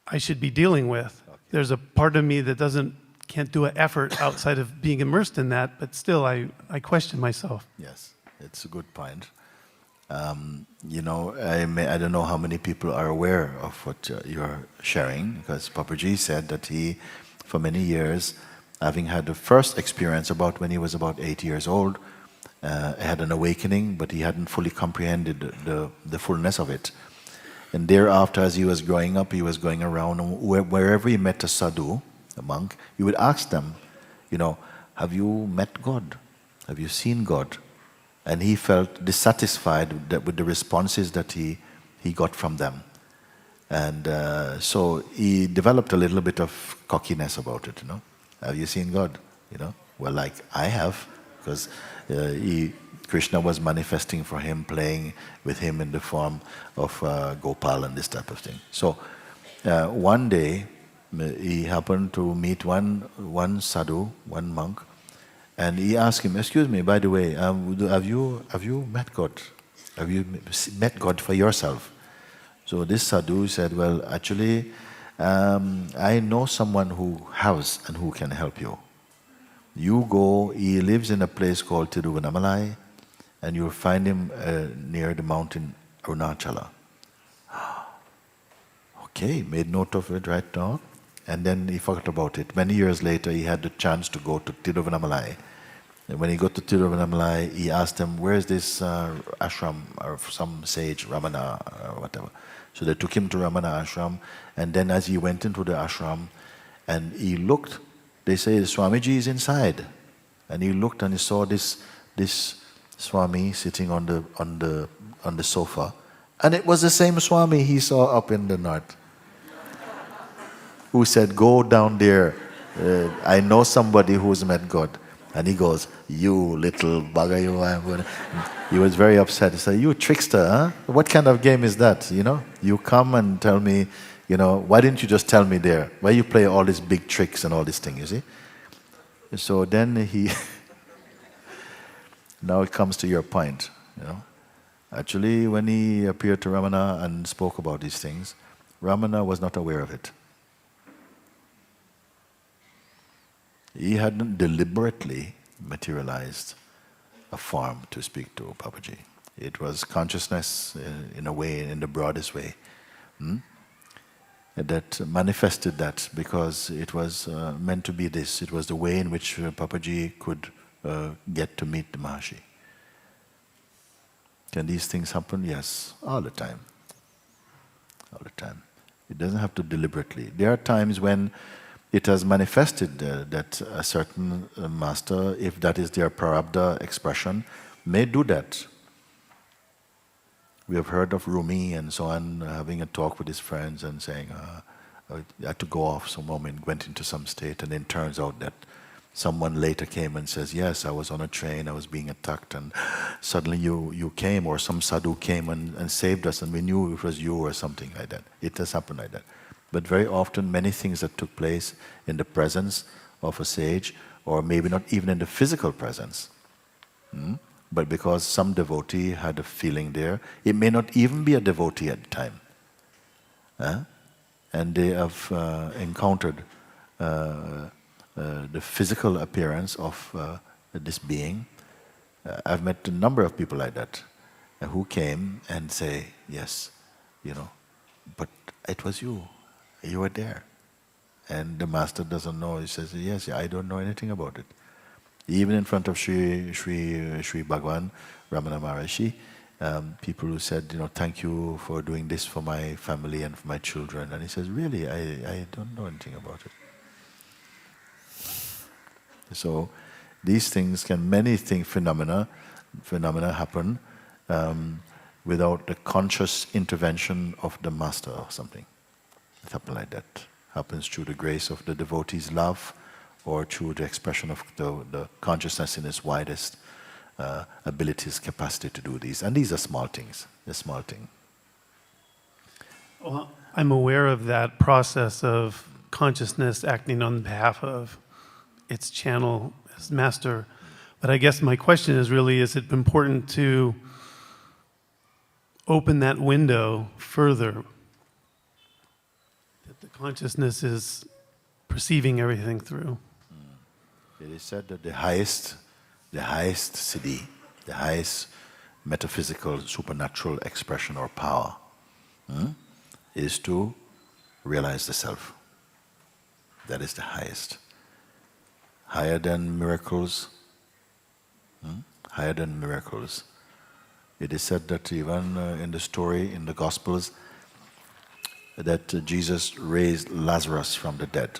I should be dealing with? Okay. There's a part of me that can't do an effort outside of being immersed in that, but still I question myself. Yes, it's a good point. You know, I don't know how many people are aware of what you're sharing, because Papaji said that he, for many years, having had the first experience about when he was about 8 years old, had an awakening, but he hadn't fully comprehended the fullness of it. And thereafter, as he was growing up, he was going around, and wherever he met a sadhu, a monk, he would ask them, you know, have you met God? Have you seen God? And he felt dissatisfied with the responses that he got from them. And so he developed a little bit of cockiness about it, you know. Have you seen God? You know, well, like I have, because Krishna was manifesting for him, playing with him in the form of Gopal and this type of thing. So one day he happened to meet one sadhu, one monk, and he asked him, "Excuse me, by the way, have you met God? Have you met God for yourself?" So this sadhu said, "Well, actually, I know someone who has and who can help you. You go, he lives in a place called Tiruvannamalai, and you'll find him near the mountain Arunachala." Okay, made note of it right now, and then he forgot about it. Many years later, he had the chance to go to Tiruvannamalai. And when he got to Tiruvannamalai, he asked him, "Where is this ashram or some sage, Ramana or whatever?" So they took him to Ramana ashram, and then as he went into the ashram, and he looked, they say Swamiji is inside, and he looked and he saw this Swami sitting on the sofa, and it was the same Swami he saw up in the north, who said, "Go down there. I know somebody who's met God." And he goes, "You little bugger, you." He was very upset. He said, "You trickster, huh? What kind of game is that, you know? You come and tell me, you know, why didn't you just tell me there? Why you play all these big tricks and all these things, you see?" So then he... Now it comes to your point, you know. Actually, when he appeared to Ramana and spoke about these things, Ramana was not aware of it. He hadn't deliberately materialized a form to speak to Papaji. It was consciousness in a way, in the broadest way, that manifested that, because it was meant to be this. It was the way in which Papaji could get to meet the Maharshi. Can these things happen? Yes, all the time. All the time. It doesn't have to deliberately. There are times when it has manifested that a certain master, if that is their prarabdha expression, may do that. We have heard of Rumi and so on having a talk with his friends and saying, I had to go off some moment, went into some state, and then turns out that someone later came and says, yes, I was on a train, I was being attacked, and suddenly you came, or some sadhu came and saved us, and we knew it was you or something like that. It has happened like that. But very often, many things that took place in the presence of a sage, or maybe not even in the physical presence, but because some devotee had a feeling there, it may not even be a devotee at the time. And they have encountered the physical appearance of this being. I've met a number of people like that who came and say, yes, but it was you. You were there. And the master doesn't know. He says, yes, I don't know anything about it. Even in front of Sri Bhagwan, Ramana Maharishi, people who said, thank you for doing this for my family and for my children. And he says, really, I don't know anything about it. So these things many phenomena happen without the conscious intervention of the master or something. It happens like that. Happens through the grace of the devotee's love, or through the expression of the consciousness in its widest abilities, capacity to do these. And these are small things. They're small things. Well, I'm aware of that process of consciousness acting on behalf of its channel as master. But I guess my question is really, is it important to open that window further? That the consciousness is perceiving everything through. It is said that the highest siddhi, the highest metaphysical, supernatural expression or power is to realize the self. That is the highest. Higher than miracles. Higher than miracles. It is said that even in the story, in the Gospels, that Jesus raised Lazarus from the dead.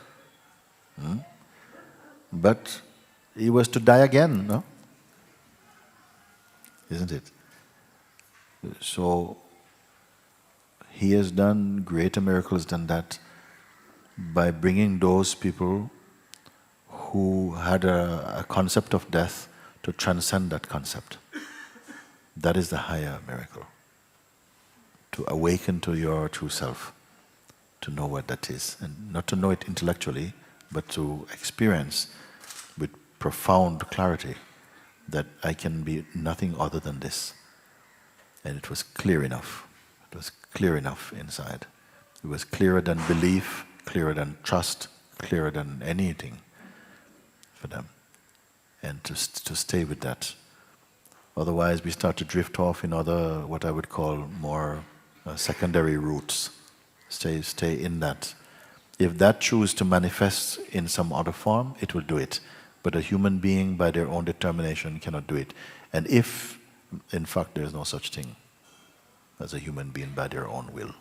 But he was to die again, no? Isn't it? So he has done greater miracles than that by bringing those people who had a concept of death to transcend that concept. That is the higher miracle. To awaken to your true self, to know what that is, and not to know it intellectually, but to experience with profound clarity that I can be nothing other than this. And it was clear enough. It was clear enough inside. It was clearer than belief, clearer than trust, clearer than anything for them. And to stay with that. Otherwise we start to drift off in other, what I would call more secondary routes. Stay in that. If that chooses to manifest in some other form, it will do it. But a human being by their own determination cannot do it. And if, in fact, there is no such thing as a human being by their own will.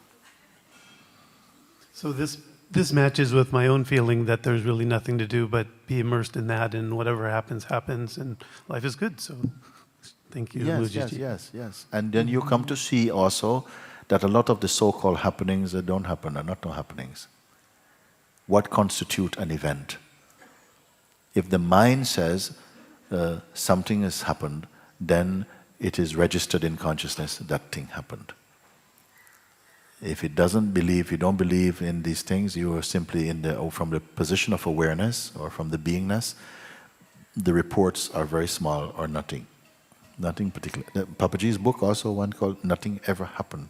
So this matches with my own feeling that there's really nothing to do but be immersed in that, and whatever happens, happens, and life is good. So thank you, Mooji. Yes. And then you come to see also that a lot of the so-called happenings that don't happen are not no happenings. What constitutes an event? If the mind says something has happened, then it is registered in consciousness that thing happened. If it doesn't believe, you don't believe in these things, you are simply from the position of awareness or from the beingness, the reports are very small or nothing. Nothing particular. Papaji's book also one called Nothing Ever Happened.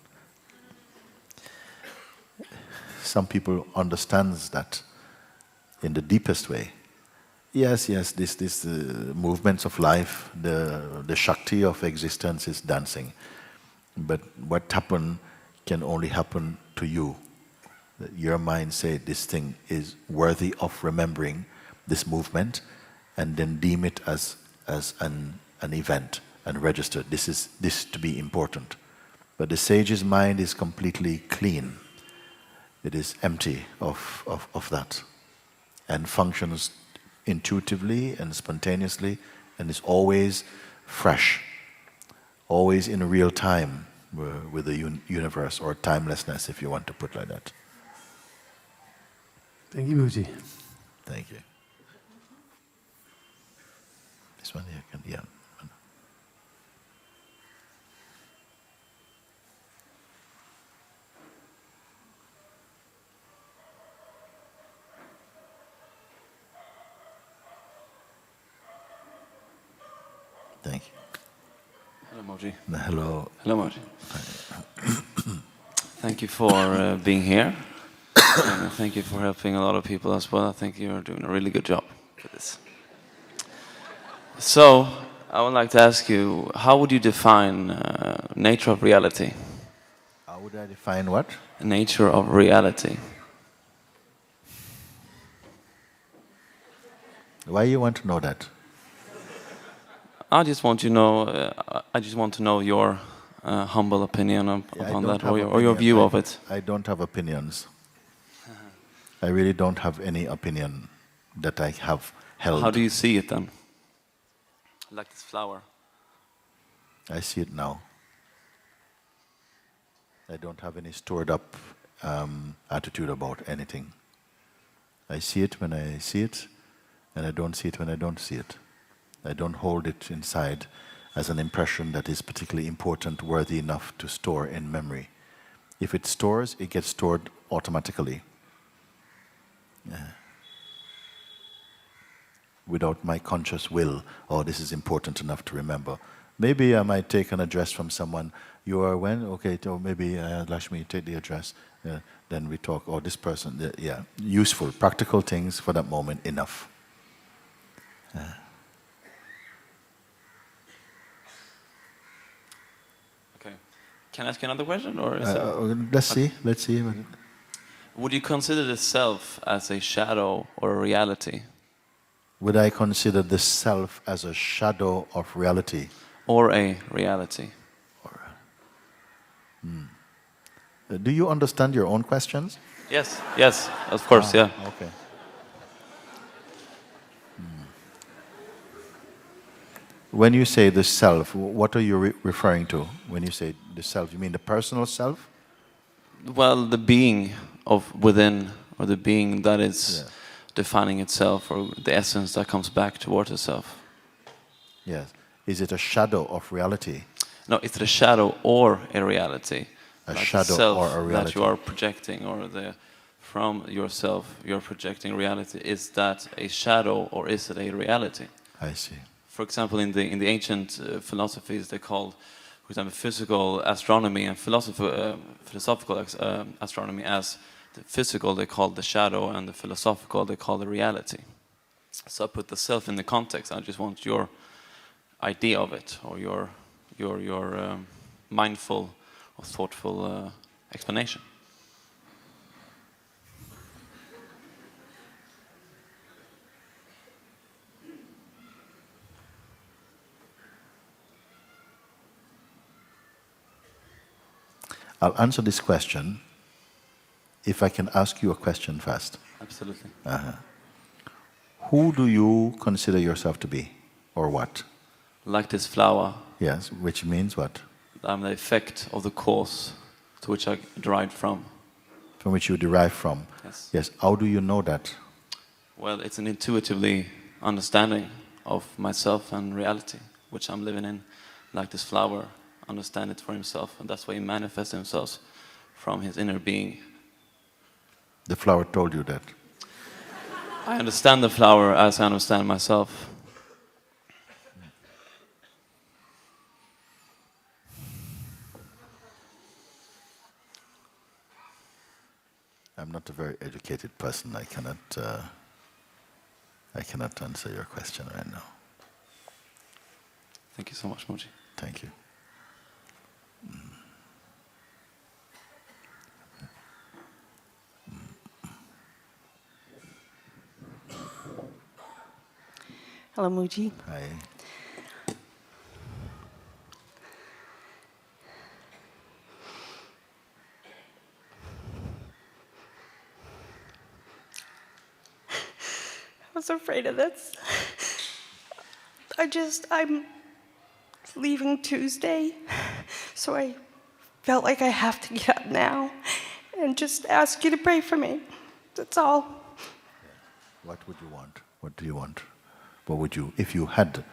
Some people understands that in the deepest way. Yes, this movements of life, the Shakti of existence is dancing. But what happened can only happen to you. Your mind say this thing is worthy of remembering, this movement, and then deem it as an event and register this to be important. But the sage's mind is completely clean. It is empty of that. and functions intuitively and spontaneously and is always fresh, always in real time with the universe, or timelessness, if you want to put it like that. Thank you, Mooji. Thank you. This one here can, yeah. Thank you. Hello, Mooji. Hello. Hello, Mooji. Thank you for being here. And thank you for helping a lot of people as well. I think you're doing a really good job with this. So, I would like to ask you, how would you define nature of reality? How would I define what? Nature of reality. Why you want to know that? I just want to know. I just want to know your humble opinion upon that, or your view of it. I don't have opinions. I really don't have any opinion that I have held. How do you see it then? Like this flower. I see it now. I don't have any stored up attitude about anything. I see it when I see it, and I don't see it when I don't see it. I don't hold it inside as an impression that is particularly important, worthy enough to store in memory. If it stores, it gets stored automatically. Without my conscious will, oh, this is important enough to remember. Maybe I might take an address from someone. You are when? Okay, so maybe Lakshmi, take the address. Then we talk, oh, this person, yeah. Useful, practical things for that moment, enough. Okay. Can I ask you another question? Or is let's see. Would you consider the self as a shadow or a reality? Would I consider the self as a shadow of reality? Or a reality? Do you understand your own questions? Yes, of course, yeah. Okay. When you say the self, what are you referring to? When you say the self, you mean the personal self? Well, the being of within, or the being that is defining itself, or the essence that comes back towards itself. Yes. Is it a shadow of reality? No, it's the shadow or a reality. A like shadow self or a reality. that you are projecting, or from yourself you're projecting reality. Is that a shadow, or is it a reality? I see. For example, in the ancient philosophies, they called, for example, physical astronomy and philosophical astronomy as the physical they called the shadow, and the philosophical they called the reality. So I put the self in the context. I just want your idea of it, or your mindful or thoughtful explanation. I'll answer this question if I can ask you a question first. Absolutely. Who do you consider yourself to be, or what? Like this flower. Yes, which means what? I'm the effect of the cause to which I derived from. From which you derive from. Yes. Yes. How do you know that? Well, it's an intuitively understanding of myself and reality, which I'm living in. Like this flower, understand it for himself, and that's why he manifests himself from his inner being. The flower told you that? I understand the flower as I understand myself. I'm not a very educated person. I cannot answer your question right now. Thank you so much, Mooji. Thank you. Hello, Mooji. Hi. was afraid of this. I'm leaving Tuesday, so I felt like I have to get up now and just ask you to pray for me. That's all. What would you want? What do you want? What would you, if you had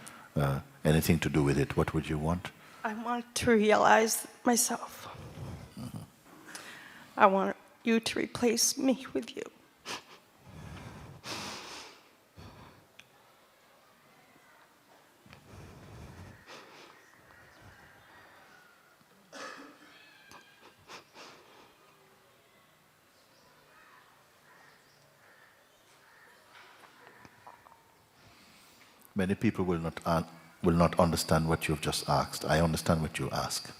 anything to do with it, what would you want? I want to realize myself. I want you to replace me with you. Many people will not understand what you've just asked. I understand what you ask.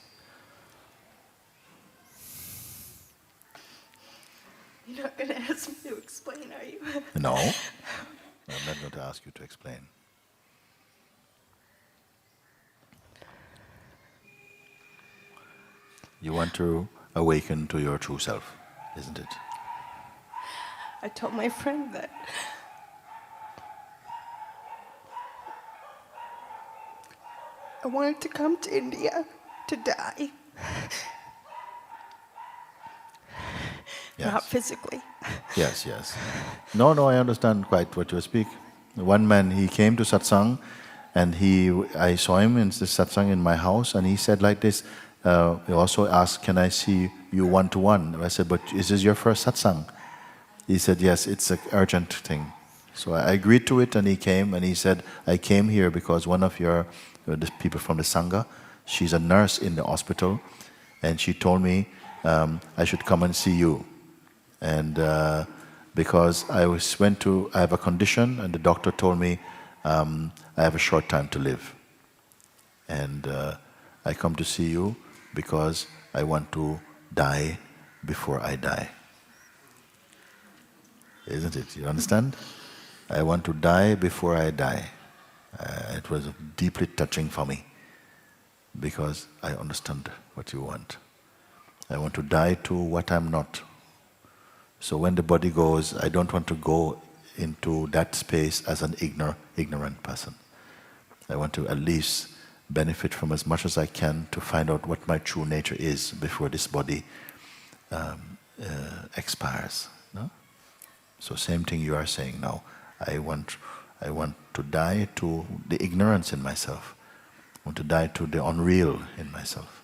You're not going to ask me to explain, are you? No, I'm not going to ask you to explain. You want to awaken to your true self, isn't it? I told my friend that I wanted to come to India to die. Yes. Not physically. Yes, yes. No, I understand quite what you speak. One man, he came to satsang, and I saw him in the satsang in my house, and he said like this. He also asked, "Can I see you one-to-one?" I said, "But is this your first satsang?" He said, "Yes, it's an urgent thing." So I agreed to it, and he came, and he said, "I came here because one of the people from the Sangha, she's a nurse in the hospital, and she told me I should come and see you. And because I have a condition, and the doctor told me I have a short time to live. And I come to see you because I want to die before I die." Isn't it? You understand? I want to die before I die. It was deeply touching for me because I understand what you want. I want to die to what I'm not. So when the body goes, I don't want to go into that space as an ignorant person. I want to at least benefit from as much as I can to find out what my true nature is before this body expires. No? So same thing you are saying now. I want to die to the ignorance in myself. I want to die to the unreal in myself.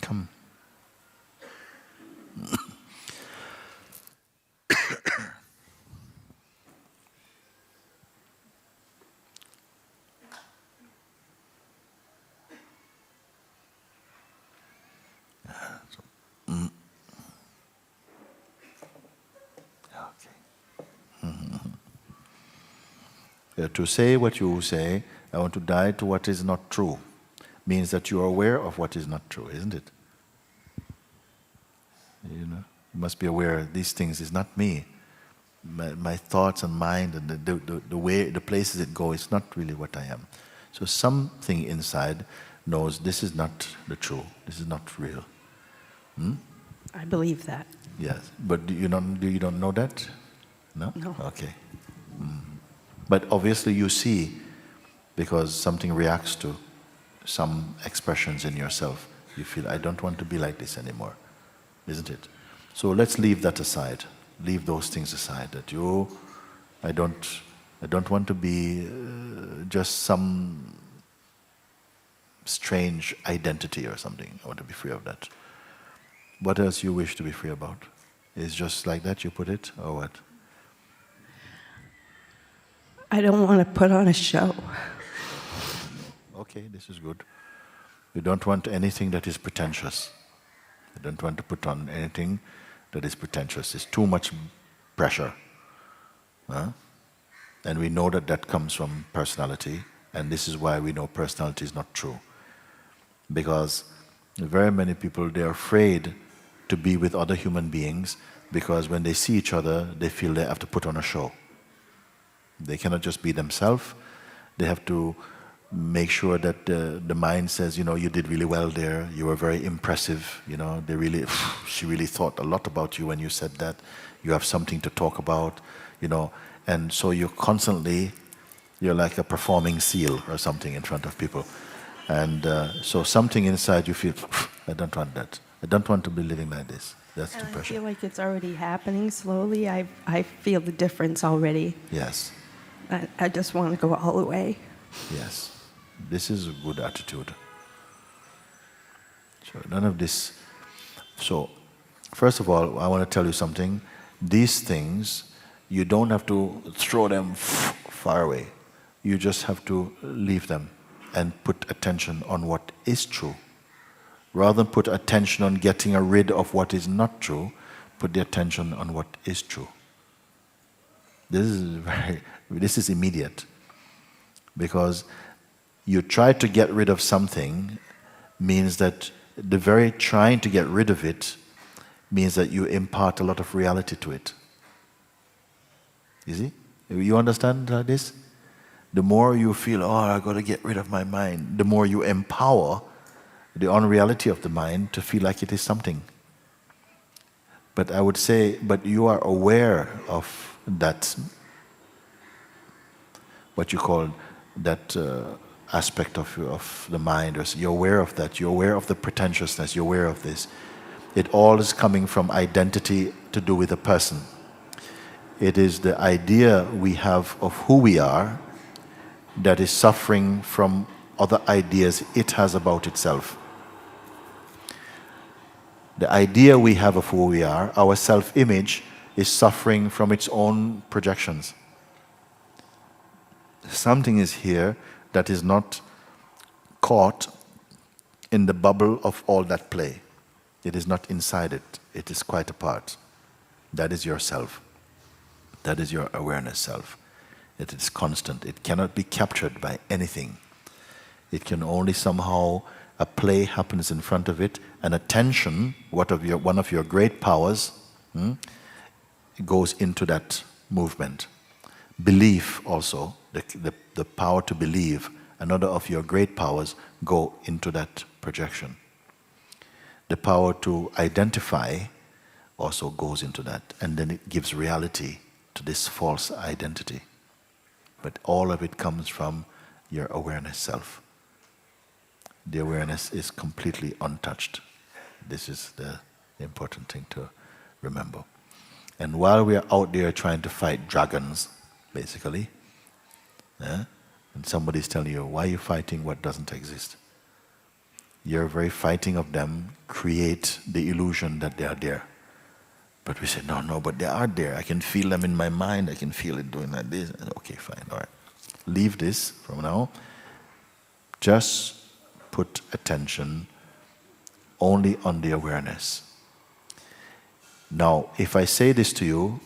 Come. To say what you say, I want to die to what is not true, means that you are aware of what is not true, isn't it? You know, you must be aware these things is not me. My thoughts and mind and the way, the places it go, it's not really what I am. So something inside knows this is not the true, this is not real. I believe that. Yes, but you don't know that? No? No. Okay. But obviously you see, because something reacts to some expressions in yourself, you feel, I don't want to be like this anymore, isn't it? So let's leave that aside. Leave those things aside. That I don't want to be just some strange identity or something. I want to be free of that. What else you wish to be free about? Is just like that you put it, or what? I don't want to put on a show. Okay, this is good. You don't want anything that is pretentious. You don't want to put on anything that is pretentious. It's too much pressure. And we know that comes from personality, and this is why we know personality is not true. Because very many people, they are afraid to be with other human beings because when they see each other, they feel they have to put on a show. They cannot just be themselves. They have to make sure that the mind says, you did really well there, you were very impressive, she really thought a lot about you when you said that, you have something to talk about, and so you're like a performing seal or something in front of people. And so something inside you feel, I don't want that. I don't want to be living like this. That's the pressure. I feel like it's already happening slowly. I feel the difference already. Yes. I just want to go all the way. Yes. This is a good attitude. So none of this. So, first of all, I want to tell you something. These things, you don't have to throw them far away. You just have to leave them and put attention on what is true. Rather than put attention on getting rid of what is not true, put the attention on what is true. This is immediate. Because you try to get rid of something means that the very trying to get rid of it means that you impart a lot of reality to it. You see? You understand this? The more you feel, I got to get rid of my mind, the more you empower the unreality of the mind to feel like it is something. But I would say, but you are aware of that, what you call that aspect of the mind. You're aware of that, you're aware of the pretentiousness, you're aware of this. It all is coming from identity to do with a person. It is the idea we have of who we are that is suffering from other ideas it has about itself. The idea we have of who we are, our self-image, is suffering from its own projections. Something is here that is not caught in the bubble of all that play. It is not inside it. It is quite apart. That is your self. That is your awareness self. It is constant. It cannot be captured by anything. It can only somehow, a play happens in front of it, and attention, one of your great powers, goes into that movement. Belief also, the power to believe, another of your great powers, go into that projection. The power to identify also goes into that, and then it gives reality to this false identity. But all of it comes from your awareness self. The awareness is completely untouched. This is the important thing to remember. And while we are out there trying to fight dragons, basically, and somebody's telling you, why are you fighting what doesn't exist? Your very fighting of them create the illusion that they are there. But we say, no, but they are there. I can feel them in my mind. I can feel it doing like this. Okay, fine, all right. Leave this from now. Just put attention only on the awareness. Now, if I say this to you,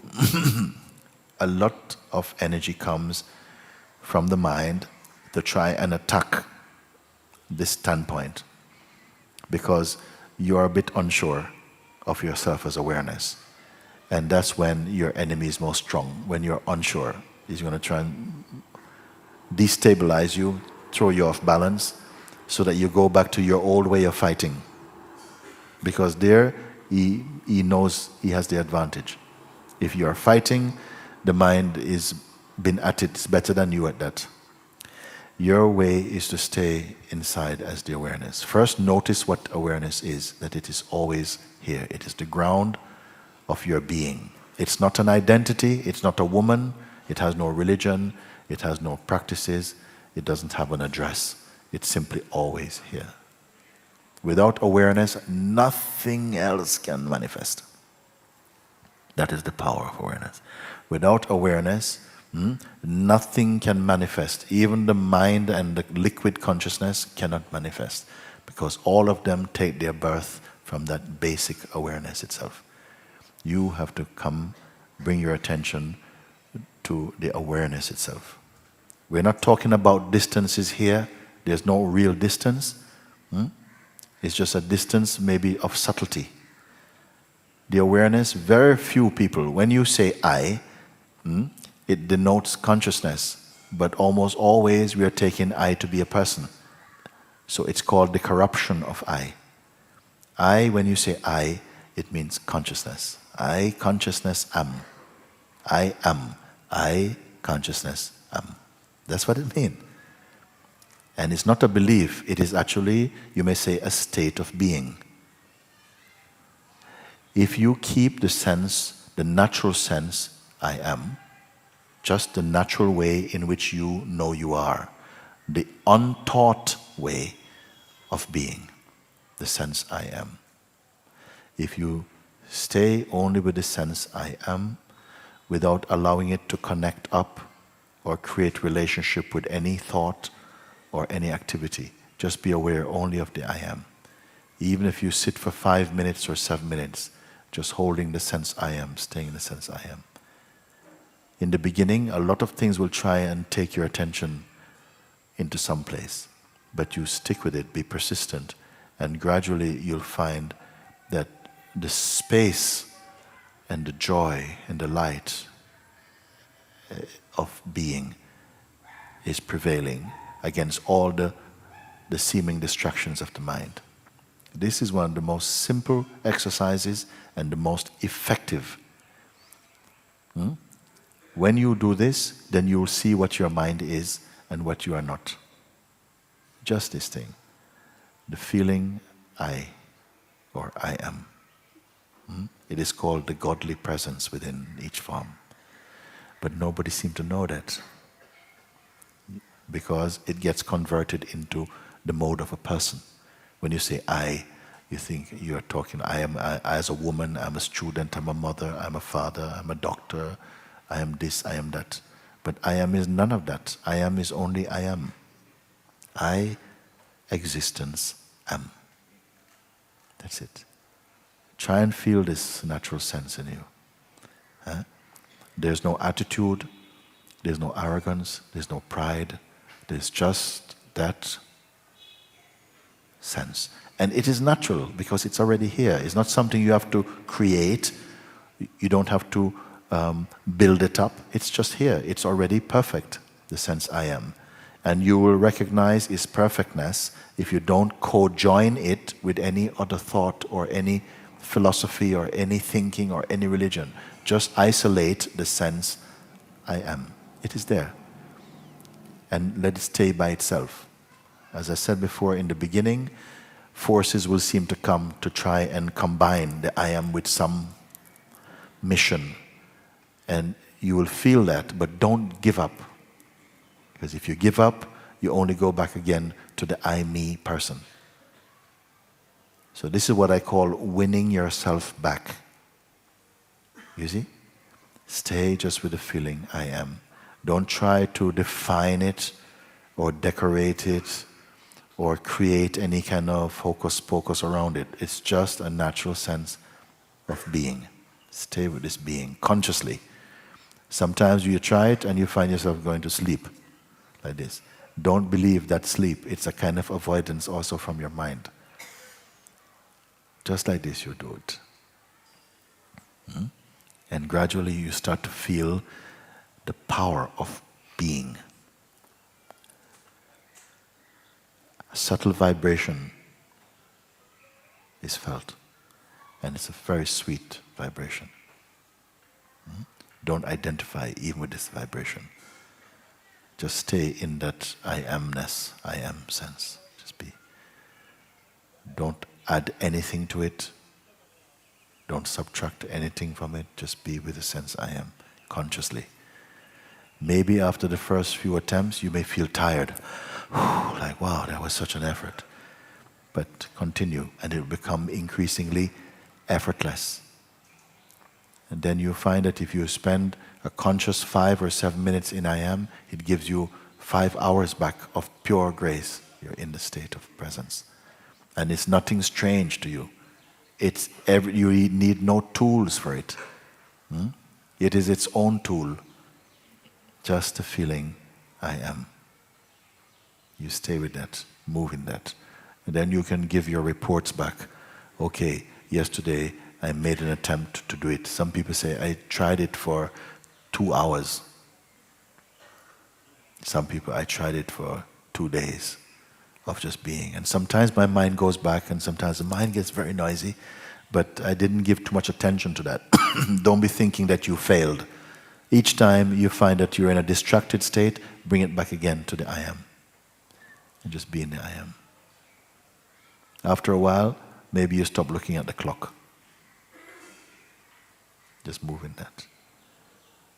a lot of energy comes from the mind to try and attack this standpoint, because you are a bit unsure of yourself as awareness. And that's when your enemy is most strong, when you're unsure. He's going to try and destabilize you, throw you off balance, so that you go back to your old way of fighting. Because there, he knows he has the advantage. If you are fighting, the mind is been at it, it's better than you at that. Your way is to stay inside as the awareness. First, notice what awareness is, that it is always here. It is the ground of your being. It's not an identity, it's not a woman, it has no religion, it has no practices, it doesn't have an address. It's simply always here. Without awareness, nothing else can manifest. That is the power of awareness. Without awareness, nothing can manifest. Even the mind and the liquid consciousness cannot manifest, because all of them take their birth from that basic awareness itself. You have to bring your attention to the awareness itself. We're not talking about distances here. There's no real distance. It's just a distance maybe of subtlety. The awareness, very few people, when you say I, it denotes consciousness. but almost always we are taking I to be a person. So it's called the corruption of I. I, when you say I, it means consciousness. I, consciousness, am. I am. I, consciousness, am. That's what it means. And it's not a belief, it is actually, you may say, a state of being. If you keep the sense, the natural sense, I am, just the natural way in which you know you are, the untaught way of being, the sense I am. If you stay only with the sense I am, without allowing it to connect up or create relationship with any thought or any activity, just be aware only of the I am. Even if you sit for 5 minutes or 7 minutes, just holding the sense I am, staying in the sense I am. In the beginning, a lot of things will try and take your attention into some place, but you stick with it, be persistent, and gradually you'll find that the space and the joy and the light of being is prevailing against all the seeming distractions of the mind. This is one of the most simple exercises and the most effective. When you do this, then you will see what your mind is and what you are not. Just this thing. The feeling I, or I am. It is called the godly presence within each form. But nobody seems to know that, because it gets converted into the mode of a person. When you say I, you think you're talking, I am as a woman, I'm a student, I'm a mother, I'm a father, I'm a doctor, I am this, I am that. But I am is none of that. I am is only I am. I, existence, am. That's it. Try and feel this natural sense in you. There's no attitude, there's no arrogance, there's no pride, there's just that sense. And it is natural because it's already here. It's not something you have to create. You don't have to build it up. It's just here. It's already perfect, the sense I am. And you will recognize its perfectness if you don't co-join it with any other thought or any philosophy or any thinking or any religion. Just isolate the sense I am. It is there. And let it stay by itself. As I said before, in the beginning, forces will seem to come to try and combine the I am with some mission. And you will feel that, but don't give up. Because if you give up, you only go back again to the I, me person. So this is what I call winning yourself back. You see? Stay just with the feeling I am. Don't try to define it or decorate it or create any kind of hocus pocus around it. It's just a natural sense of being. Stay with this being consciously. Sometimes you try it and you find yourself going to sleep like this. Don't believe that sleep. It's a kind of avoidance also from your mind. Just like this you do it. And gradually you start to feel the power of being. A subtle vibration is felt, and it's a very sweet vibration. Don't identify even with this vibration. Just stay in that I amness, I am sense. Just be. Don't add anything to it. Don't subtract anything from it. Just be with the sense I am, consciously. Maybe after the first few attempts, you may feel tired. Like, wow, that was such an effort. But continue, and it will become increasingly effortless. And then you find that if you spend a conscious 5 or 7 minutes in I am, it gives you 5 hours back of pure grace. You're in the state of presence. And it's nothing strange to you. You need no tools for it. It is its own tool. Just the feeling I am. You stay with that, move in that. And then you can give your reports back. Okay, yesterday I made an attempt to do it. Some people say, I tried it for 2 hours. Some people, I tried it for 2 days of just being. And sometimes my mind goes back and sometimes the mind gets very noisy, but I didn't give too much attention to that. Don't be thinking that you failed. Each time you find that you're in a distracted state, bring it back again to the I am. And just be in the I am. After a while, maybe you stop looking at the clock. Just move in that.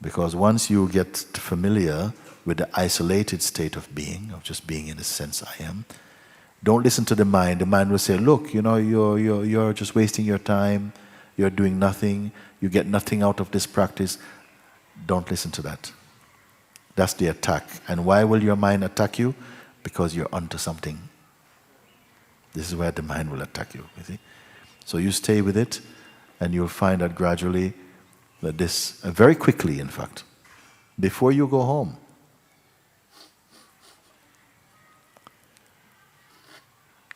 Because once you get familiar with the isolated state of being, of just being in the sense I am, don't listen to the mind. The mind will say, look, you're just wasting your time, you're doing nothing, you get nothing out of this practice. Don't listen to that. That's the attack. And why will your mind attack you? Because you're onto something. This is where the mind will attack you, you see. So you stay with it, and you'll find that gradually, that this, very quickly in fact, before you go home,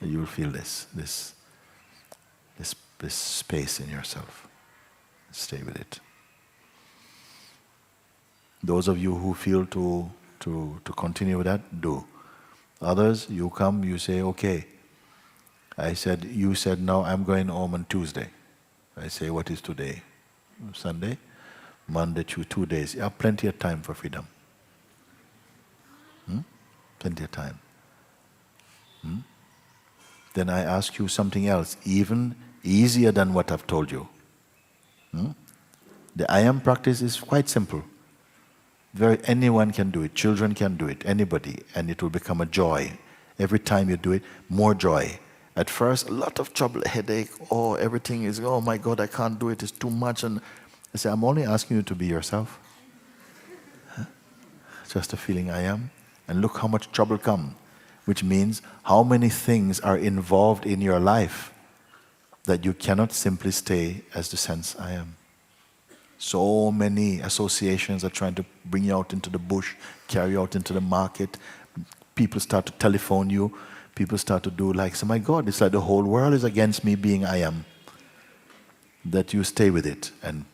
you'll feel this space in yourself. Stay with it. Those of you who feel to continue with that, do. Others, you come, you say, okay. You said, no, I'm going home on Tuesday. I say, what is today? Sunday? Monday, 2 days. You have plenty of time for freedom. Plenty of time. Then I ask you something else, even easier than what I've told you. The I am practice is quite simple. Anyone can do it, children can do it, anybody, and it will become a joy. Every time you do it, more joy. At first, a lot of trouble, headache, everything is, oh my God, I can't do it, it's too much. And I say, I'm only asking you to be yourself. Just a feeling I am. And look how much trouble comes, which means how many things are involved in your life that you cannot simply stay as the sense I am. So many associations are trying to bring you out into the bush, carry you out into the market. People start to telephone you. People start to do so my God, it's like the whole world is against me being I am. That you stay with it, and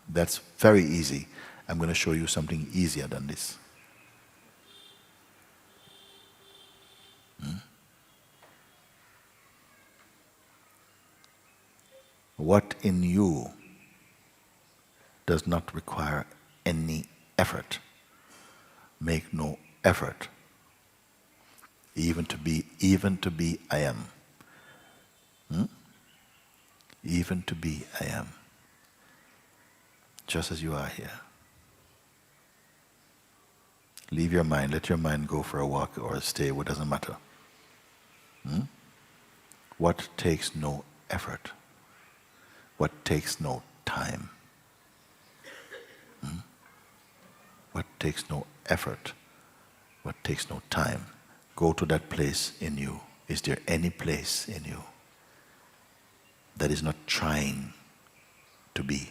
that's very easy. I'm going to show you something easier than this. What in you does not require any effort? Make no effort. Even to be I am. Even to be I am. Just as you are here. Leave your mind, let your mind go for a walk or stay, it doesn't matter. What takes no effort? What takes no time? What takes no effort? What takes no time? Go to that place in you. Is there any place in you that is not trying to be?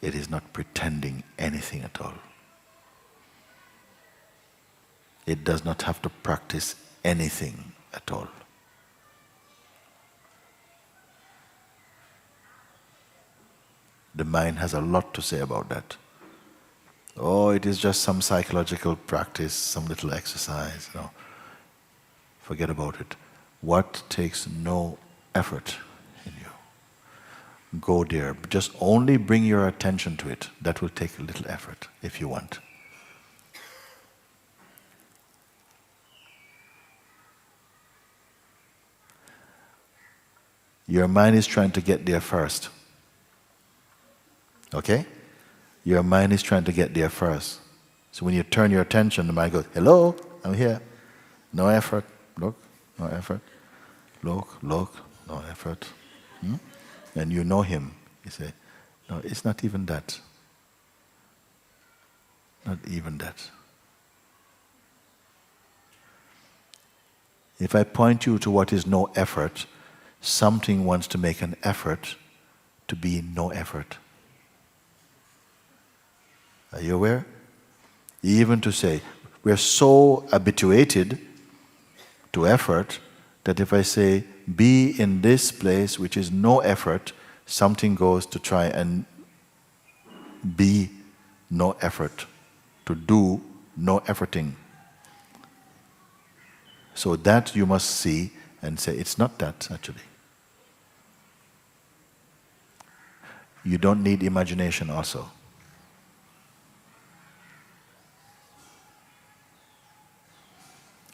It is not pretending anything at all. It does not have to practice anything at all. The mind has a lot to say about that. Oh, it is just some psychological practice, some little exercise. No. Forget about it. What takes no effort in you? Go there. Just only bring your attention to it. That will take a little effort if you want. Your mind is trying to get there first. Okay? Your mind is trying to get there first. So when you turn your attention, the mind goes, hello, I'm here. No effort. Look, no effort. Look, no effort. And you know him. You say, no, it's not even that. Not even that. If I point you to what is no effort, something wants to make an effort to be no effort. Are you aware? Even to say, we're so habituated to effort that if I say, be in this place which is no effort, something goes to try and be no effort to do no efforting. So that you must see and say, it's not that actually. You don't need imagination also.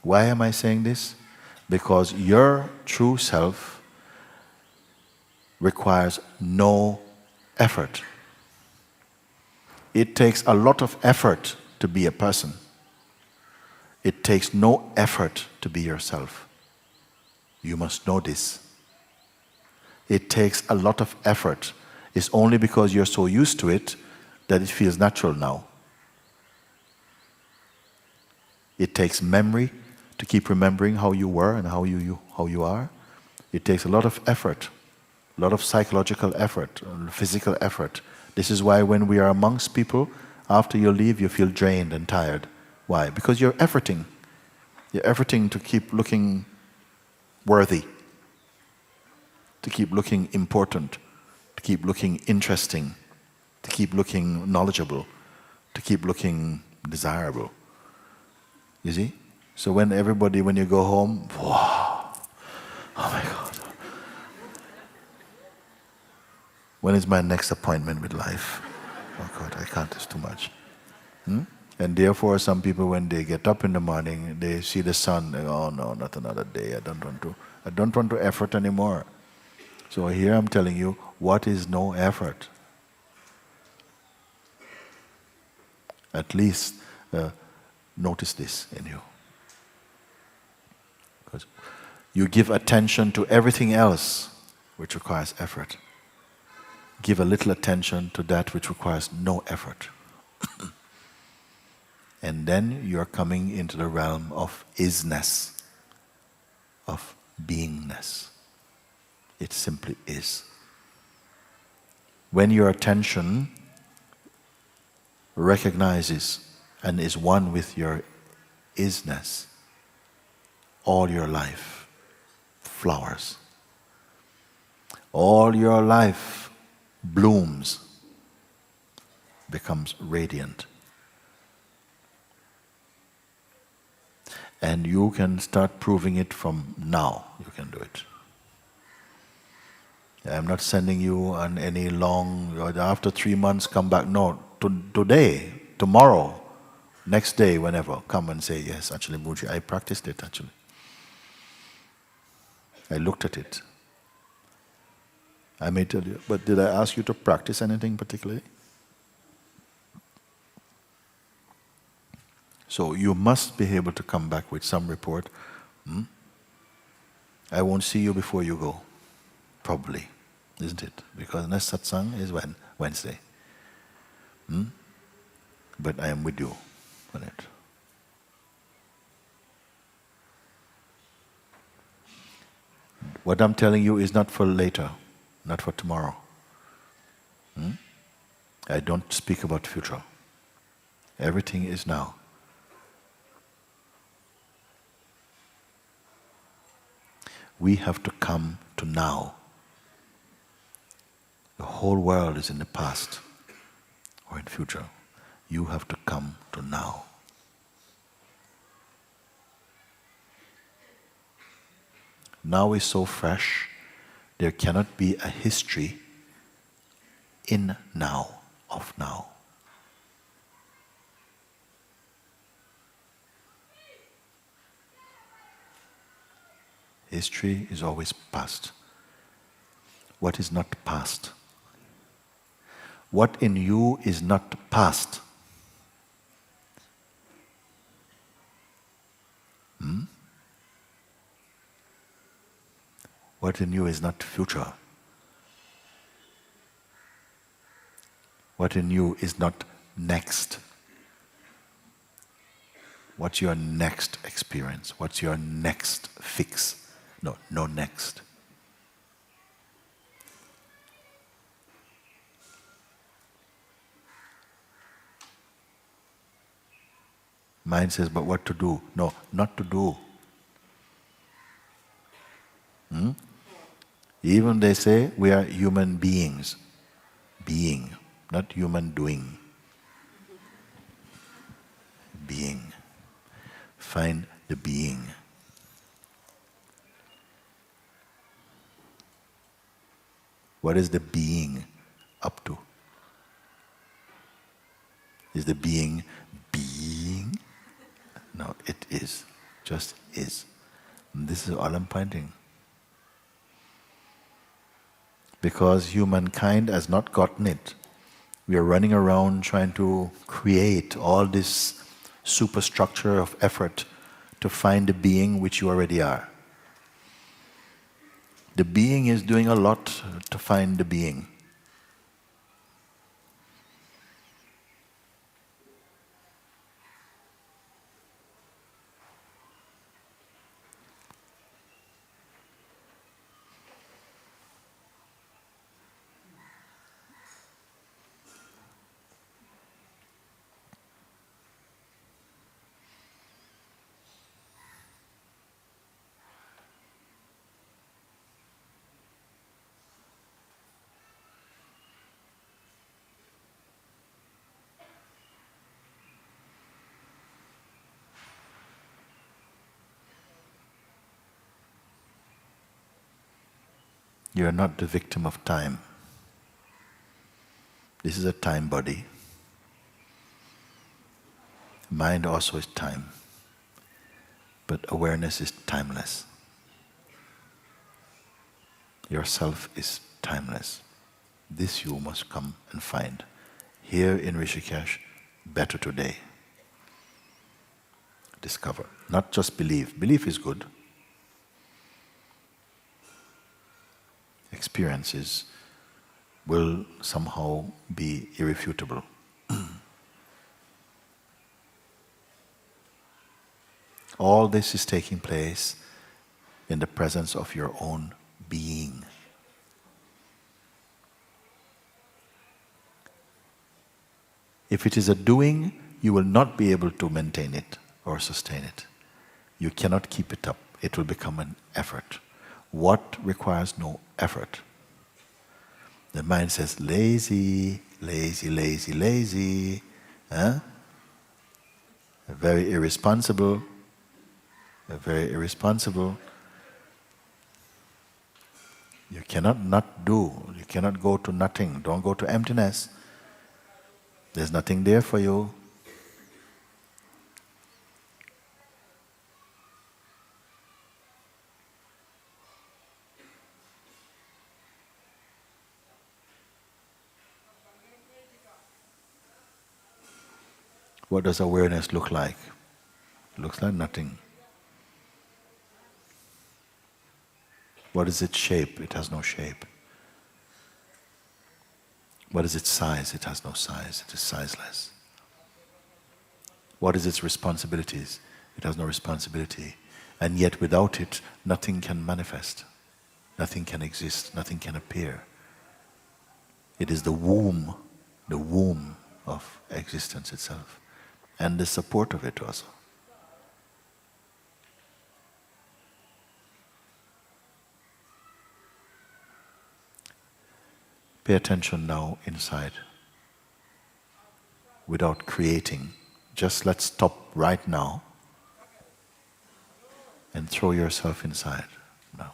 Why am I saying this? Because your true self requires no effort. It takes a lot of effort to be a person. It takes no effort to be yourself. You must know this. It takes a lot of effort. It's only because you're so used to it that it feels natural now. It takes memory to keep remembering how you were and how you are. It takes a lot of effort, a lot of psychological effort, physical effort. This is why when we are amongst people, after you leave, you feel drained and tired. Why? Because you're efforting. You're efforting to keep looking worthy, to keep looking important, to keep looking interesting, to keep looking knowledgeable, to keep looking desirable. You see? So when you go home, wow, oh my God. When is my next appointment with life? Oh God, I can't, it's too much. And therefore some people, when they get up in the morning, they see the sun, they go, oh no, not another day, I don't want to effort anymore. So here I'm telling you, what is no effort? At least notice this in you. Because you give attention to everything else which requires effort. Give a little attention to that which requires no effort. And then you're coming into the realm of isness, of beingness. It simply is. When your attention recognizes and is one with your isness, all your life flowers. All your life blooms, becomes radiant. And you can start proving it from now. You can do it. I'm not sending you on any long, after 3 months come back. No, today, tomorrow, next day, whenever, come and say, yes, actually, Mooji, I practiced it actually. I looked at it. I may tell you, but did I ask you to practice anything particularly? So you must be able to come back with some report. I won't see you before you go. Probably, isn't it? Because next satsang is Wednesday. But I am with you on it. What I'm telling you is not for later, not for tomorrow. I don't speak about future. Everything is now. We have to come to now. The whole world is in the past or in future. You have to come to now. Now is so fresh, there cannot be a history in now, of now. History is always past. What is not past? What in you is not past? What in you is not future? What in you is not next? What's your next experience? What's your next fix? No next. Mind says, but what to do? No, not to do. Even they say we are human beings. Being, not human doing. find the being. What is the being up to? Is the being being? No, it is. Just is. And this is all I'm pointing. Because humankind has not gotten it. We are running around trying to create all this superstructure of effort to find the being which you already are. The being is doing a lot to find the being. You are not the victim of time. This is a time body. Mind also is time. But awareness is timeless. Yourself is timeless. This you must come and find. Here in Rishikesh, better today. Discover. Not just believe. Belief is good. Experiences will somehow be irrefutable. All this is taking place in the presence of your own being. If it is a doing, you will not be able to maintain it or sustain it. You cannot keep it up. It will become an effort. What requires no effort? The mind says, lazy, lazy, lazy, lazy. Huh? Very irresponsible. Very irresponsible. You cannot not do. You cannot go to nothing. Don't go to emptiness. There's nothing there for you. What does awareness look like? It looks like nothing. What is its shape? It has no shape. What is its size? It has no size. It is sizeless. What is its responsibilities? It has no responsibility. And yet without it, nothing can manifest. Nothing can exist. Nothing can appear. It is the womb of existence itself. And the support of it also. Pay attention now inside. Without creating. Just let's stop right now and throw yourself inside now.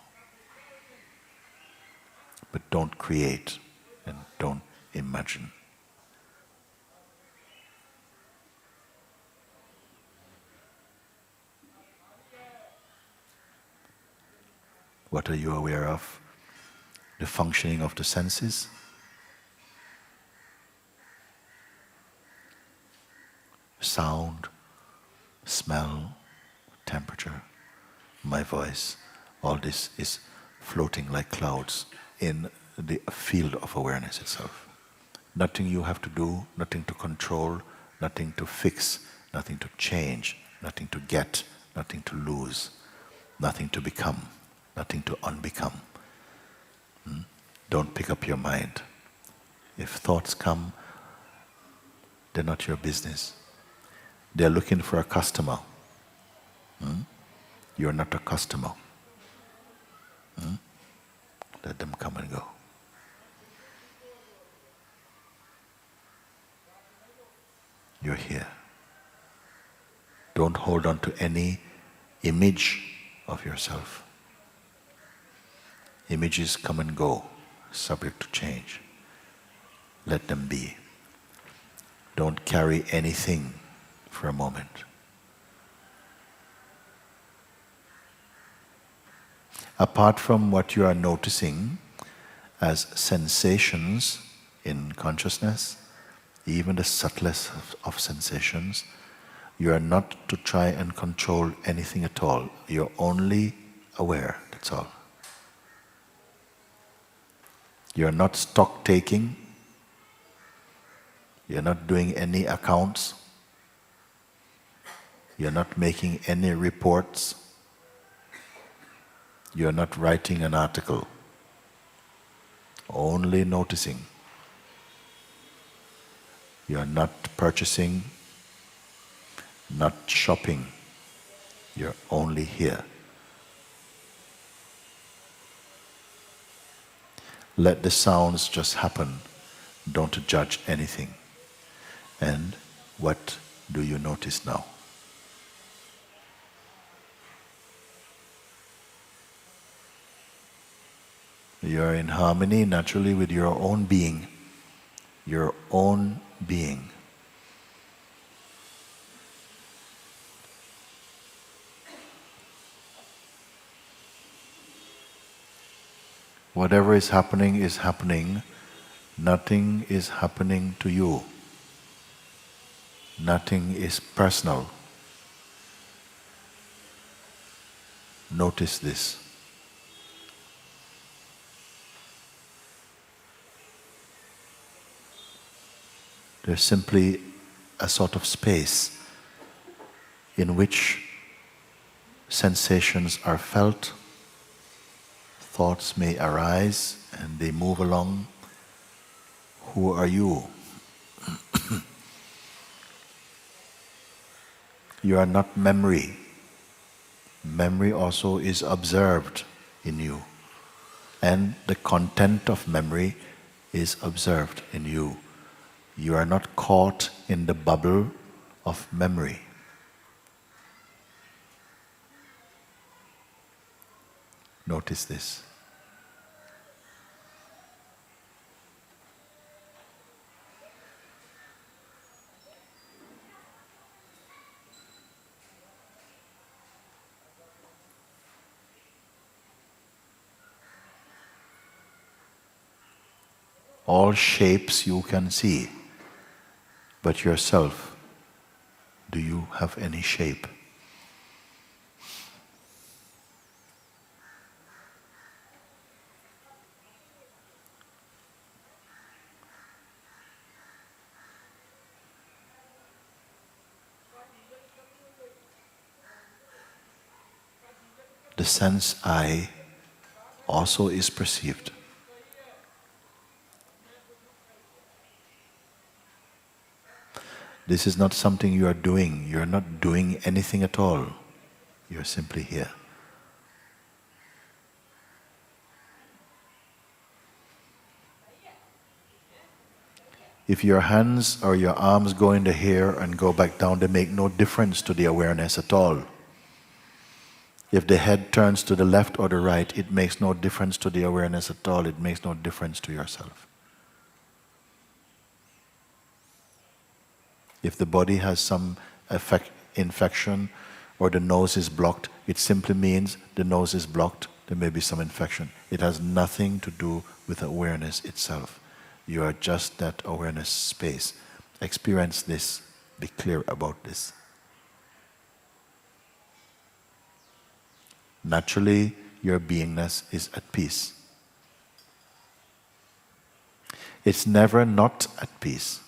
But don't create and don't imagine. What are you aware of? The functioning of the senses? Sound, smell, temperature, my voice, all this is floating like clouds in the field of awareness itself. Nothing you have to do, nothing to control, nothing to fix, nothing to change, nothing to get, nothing to lose, nothing to become, nothing to unbecome. Don't pick up your mind. If thoughts come, they're not your business. They're looking for a customer. You're not a customer. Let them come and go. You're here. Don't hold on to any image of yourself. Images come and go, subject to change. Let them be. Don't carry anything for a moment. Apart from what you are noticing as sensations in consciousness, even the subtlest of sensations, you are not to try and control anything at all. You're only aware, that's all. You're not stock taking. You're not doing any accounts. You're not making any reports. You're not writing an article. Only noticing. You're not purchasing, not shopping. You're only here. Let the sounds just happen. Don't judge anything. And what do you notice now? You are in harmony naturally with your own being. Your own being. Whatever is happening. Nothing is happening to you. Nothing is personal. Notice this. There's simply a sort of space in which sensations are felt, thoughts may arise and they move along. Who are you? You are not memory. Memory also is observed in you. And the content of memory is observed in you. You are not caught in the bubble of memory. Notice this. All shapes you can see, but yourself, do you have any shape? The sense I also is perceived. This is not something you are doing. You are not doing anything at all. You are simply here. If your hands or your arms go in the hair and go back down, they make no difference to the awareness at all. If the head turns to the left or the right, it makes no difference to the awareness at all. It makes no difference to yourself. If the body has some infection or the nose is blocked, it simply means the nose is blocked, there may be some infection. It has nothing to do with awareness itself. You are just that awareness space. Experience this. Be clear about this. Naturally, your beingness is at peace. It's never not at peace.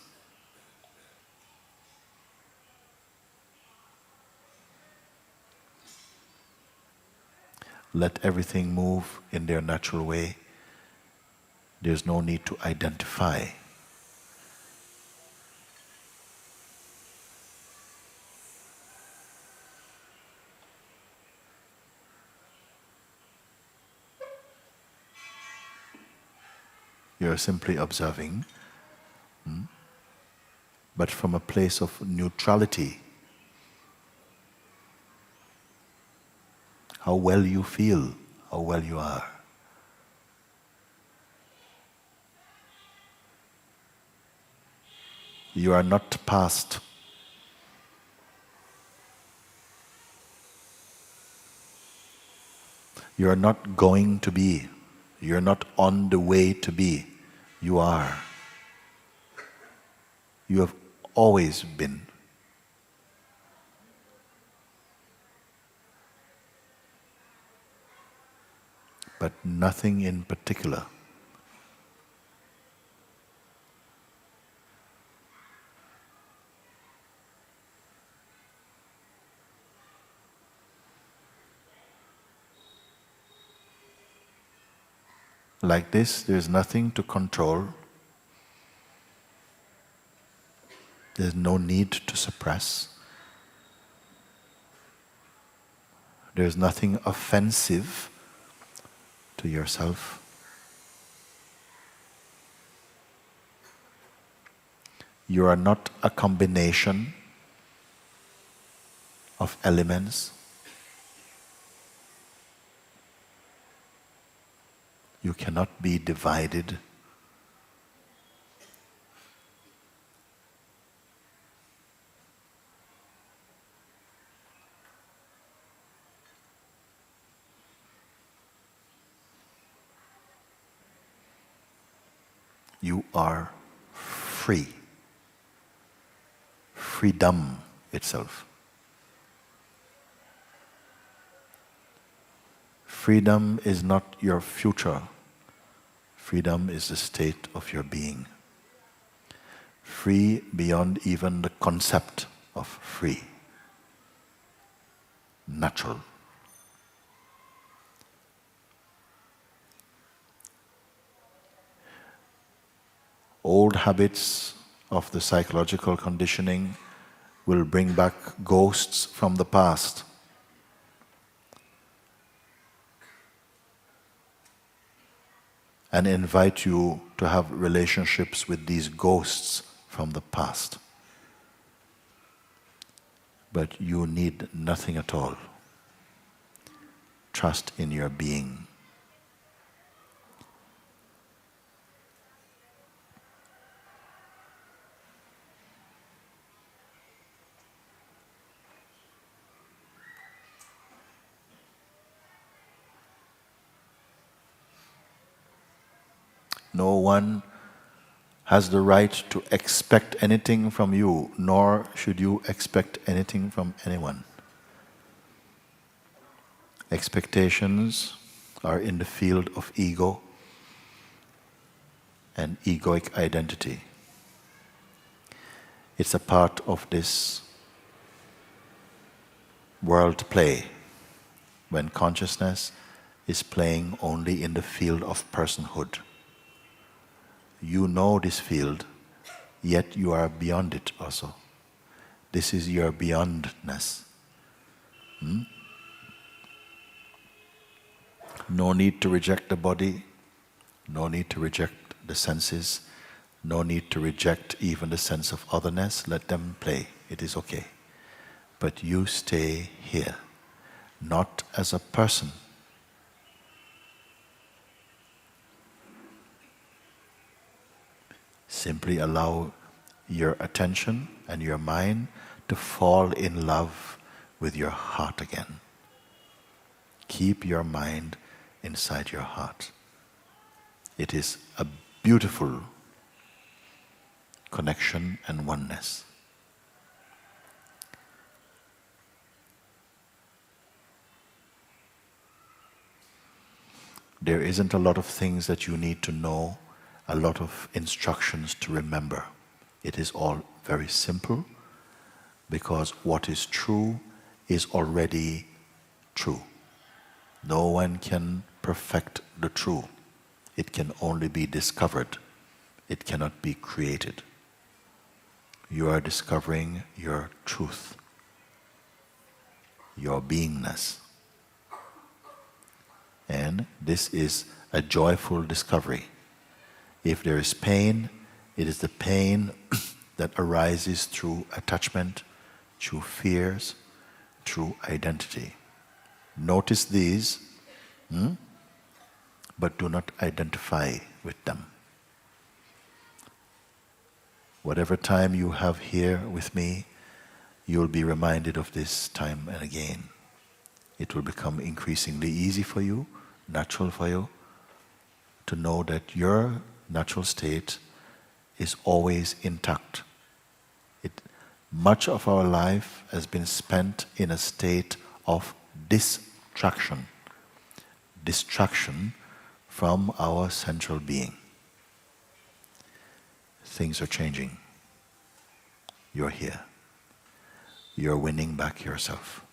Let everything move in their natural way. There's no need to identify. You're simply observing, but from a place of neutrality. how well you feel, how well you are. You are not past. You are not going to be. You are not on the way to be. You are. You have always been. But nothing in particular. Like this, there is nothing to control. There is no need to suppress. There is nothing offensive to yourself. You are not a combination of elements. You cannot be divided. You are free. Freedom itself. Freedom is not your future. Freedom is the state of your being. Free beyond even the concept of free. Natural. Old habits of the psychological conditioning will bring back ghosts from the past. And invite you to have relationships with these ghosts from the past. But you need nothing at all. Trust in your being. No one has the right to expect anything from you, nor should you expect anything from anyone. Expectations are in the field of ego and egoic identity. It's a part of this world play when consciousness is playing only in the field of personhood. You know this field, yet you are beyond it also. This is your beyondness. No need to reject the body, no need to reject the senses, no need to reject even the sense of otherness. Let them play, it is okay. But you stay here, not as a person. Simply allow your attention and your mind to fall in love with your heart again. Keep your mind inside your heart. It is a beautiful connection and oneness. There isn't a lot of things that you need to know, a lot of instructions to remember. It is all very simple, because what is true is already true. No one can perfect the true. It can only be discovered. It cannot be created. You are discovering your truth, your beingness. And this is a joyful discovery. If there is pain, it is the pain that arises through attachment, through fears, through identity. Notice these, but do not identify with them. Whatever time you have here with me, you will be reminded of this time and again. It will become increasingly easy for you, natural for you, to know that your natural state is always intact. Much of our life has been spent in a state of distraction from our central being. Things are changing. You're here. You're winning back yourself.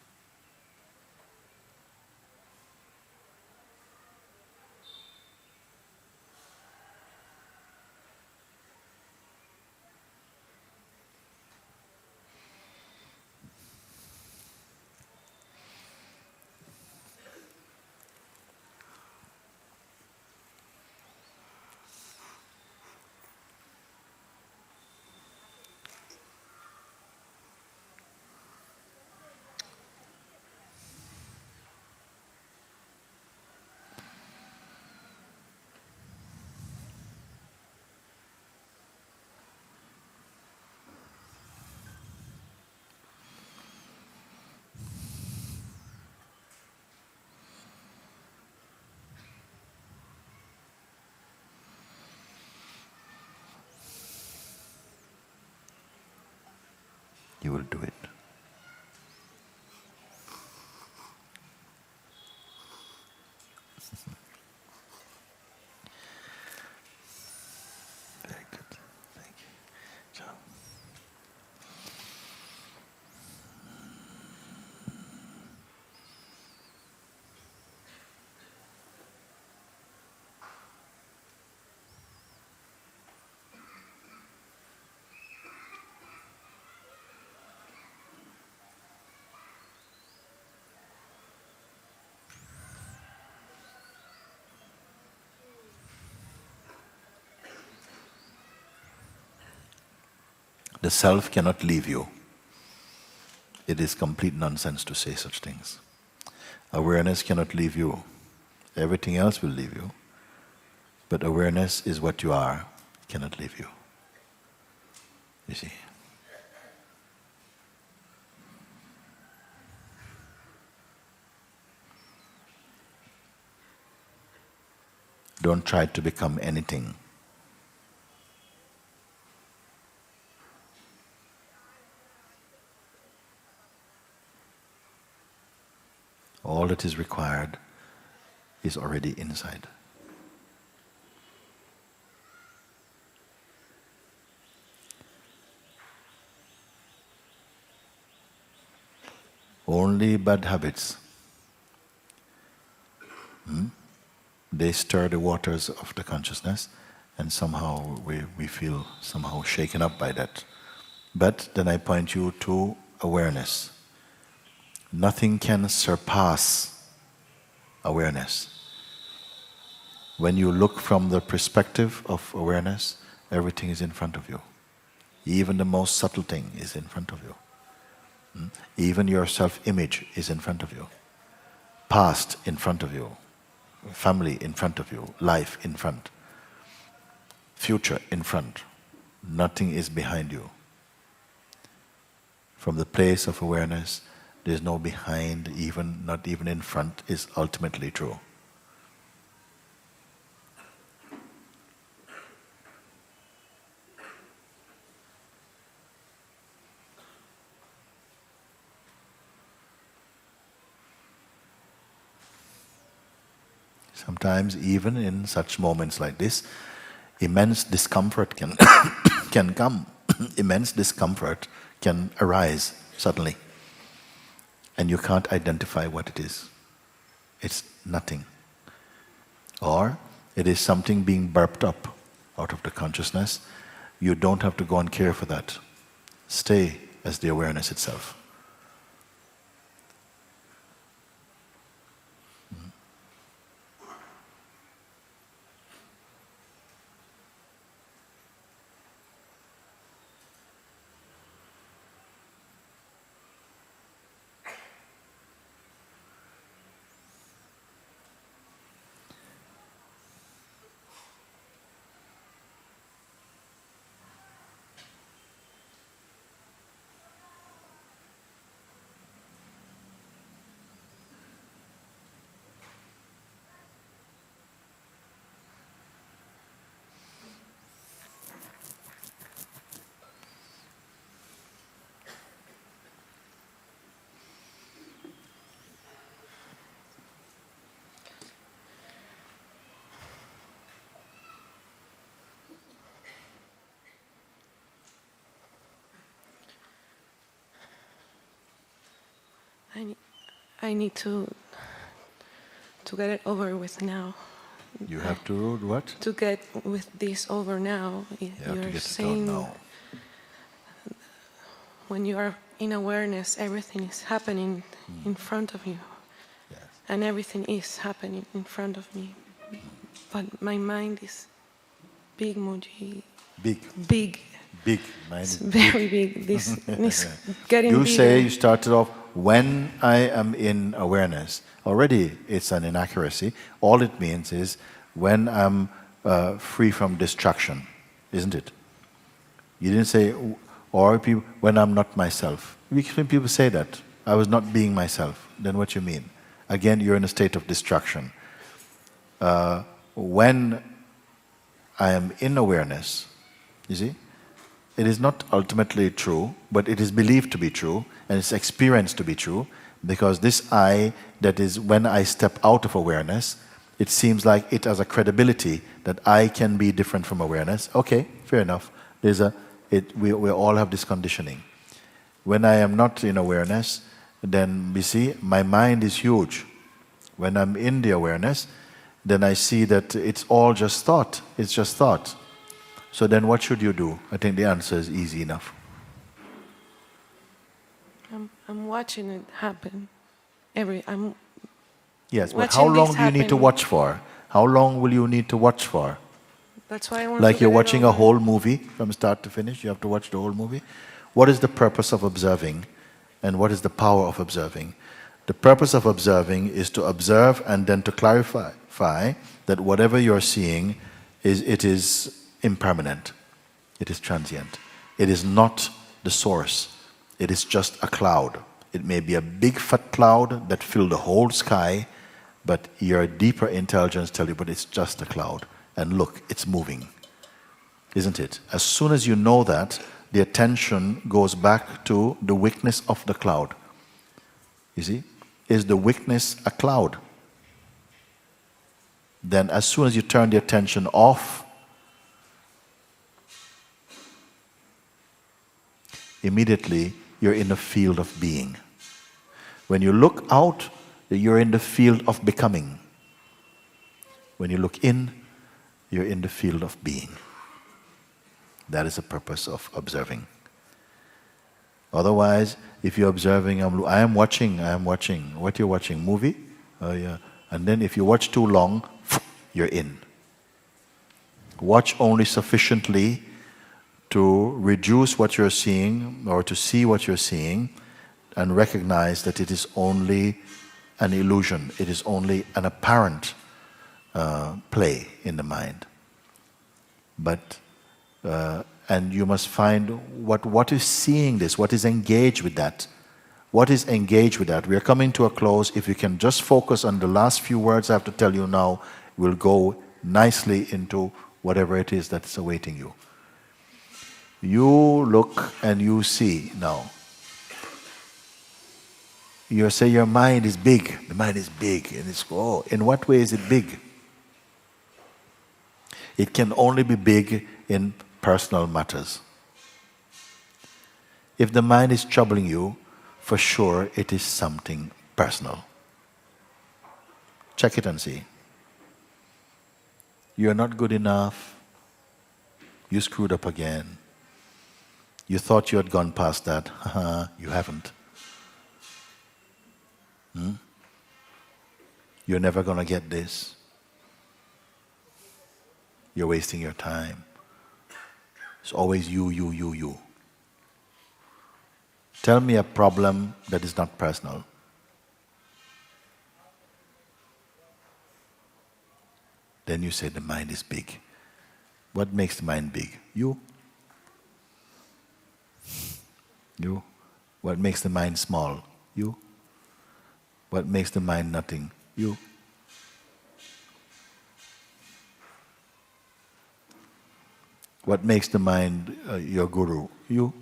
You will do it. Very good. Thank you. Ciao. The self cannot leave you. It is complete nonsense to say such things. Awareness cannot leave you. Everything else will leave you. But awareness is what you are, cannot leave you. You see? Don't try to become anything. All that is required is already inside. Only bad habits, they stir the waters of the consciousness, and somehow we feel somehow shaken up by that. But then I point you to awareness. Nothing can surpass awareness. When you look from the perspective of awareness, everything is in front of you. Even the most subtle thing is in front of you. Even your self-image is in front of you. Past in front of you. Family in front of you. Life in front. Future in front. Nothing is behind you. From the place of awareness, there is no behind, even not even in front, is ultimately true. Sometimes, even in such moments like this, immense discomfort can can come. Immense discomfort can arise suddenly, and you can't identify what it is. It's nothing. Or it is something being burped up out of the consciousness. You don't have to go and care for that. Stay as the awareness itself. I need to get it over with now. You have to what? To get with this over now. You have to You're get it saying done now. when you are in awareness, everything is happening in front of you. Yes. And everything is happening in front of me. But my mind is big, Mooji. Big. Big. Big. Mind It's is very big. This is getting You bigger. say, you started off, when I am in awareness. Already it's an inaccuracy. All it means is when I'm free from distraction, isn't it? You didn't say, or people, when I'm not myself. When people say that, I was not being myself, then what you mean? Again, you're in a state of distraction. When I am in awareness, you see, it is not ultimately true, but it is believed to be true, and it's experienced to be true, because this I, that is when I step out of awareness, it seems like it has a credibility that I can be different from awareness. Okay, fair enough. We all have this conditioning. When I am not in awareness, then we see my mind is huge. When I'm in the awareness, then I see that it's all just thought. It's just thought. So then what should you do? I think the answer is easy enough. I'm watching it happen. Yes, but watching how long this do you need to happen. watch for? How long will you need to watch for? That's why I want Like to you're get it watching a over. whole movie from start to finish, you have to watch the whole movie. What is the purpose of observing, and what is the power of observing? The purpose of observing is to observe and then to clarify that whatever you're seeing it is impermanent, it is transient. It is not the source, it is just a cloud. It may be a big fat cloud that fills the whole sky, but your deeper intelligence tells you, but it's just a cloud. And look, it's moving. Isn't it? As soon as you know that, the attention goes back to the weakness of the cloud. You see? Is the weakness a cloud? Then as soon as you turn the attention off, immediately you're in the field of being. When you look out, you're in the field of becoming. When you look in, you're in the field of being. That is the purpose of observing. Otherwise, if you're observing, I am watching. What you're watching? Movie? Oh yeah. And then if you watch too long, you're in. Watch only sufficiently to reduce what you're seeing or to see what you're seeing and recognize that it is only an illusion. It is only an apparent play in the mind. But and you must find what is seeing this, what is engaged with that. What is engaged with that? We are coming to a close. If you can just focus on the last few words I have to tell you now, we'll go nicely into whatever it is that's awaiting you. You look and you see now. You say your mind is big. The mind is big. And it's, oh, in what way is it big? It can only be big in personal matters. If the mind is troubling you, for sure it is something personal. Check it and see. You're not good enough. You screwed up again. You thought you had gone past that. You haven't. You're never going to get this. You're wasting your time. It's always you. Tell me a problem that is not personal. Then you say the mind is big. What makes the mind big? You. You. What makes the mind small? You. What makes the mind nothing? You. What makes the mind your guru? You.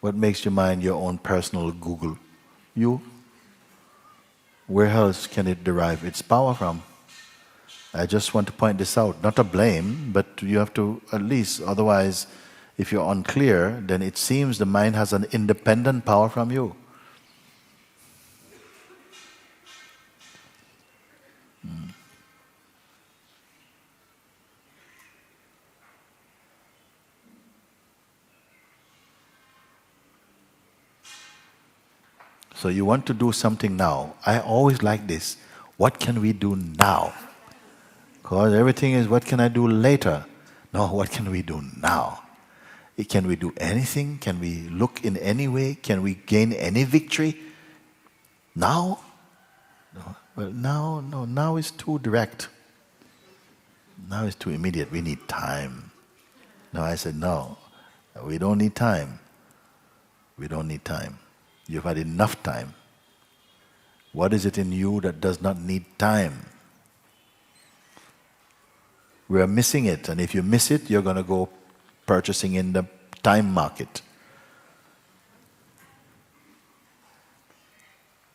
What makes your mind your own personal Google? You. Where else can it derive its power from? I just want to point this out, not a blame, but you have to at least, otherwise, if you're unclear, then it seems the mind has an independent power from you. So you want to do something now. I always like this. What can we do now? Because everything is, what can I do later? No, what can we do now? Can we do anything? Can we look in any way? Can we gain any victory? Now? No. Well, now is too direct. Now is too immediate. We need time. No, I said, no, we don't need time. We don't need time. You've had enough time. What is it in you that does not need time? We are missing it, and if you miss it, you're going to go purchasing in the time market.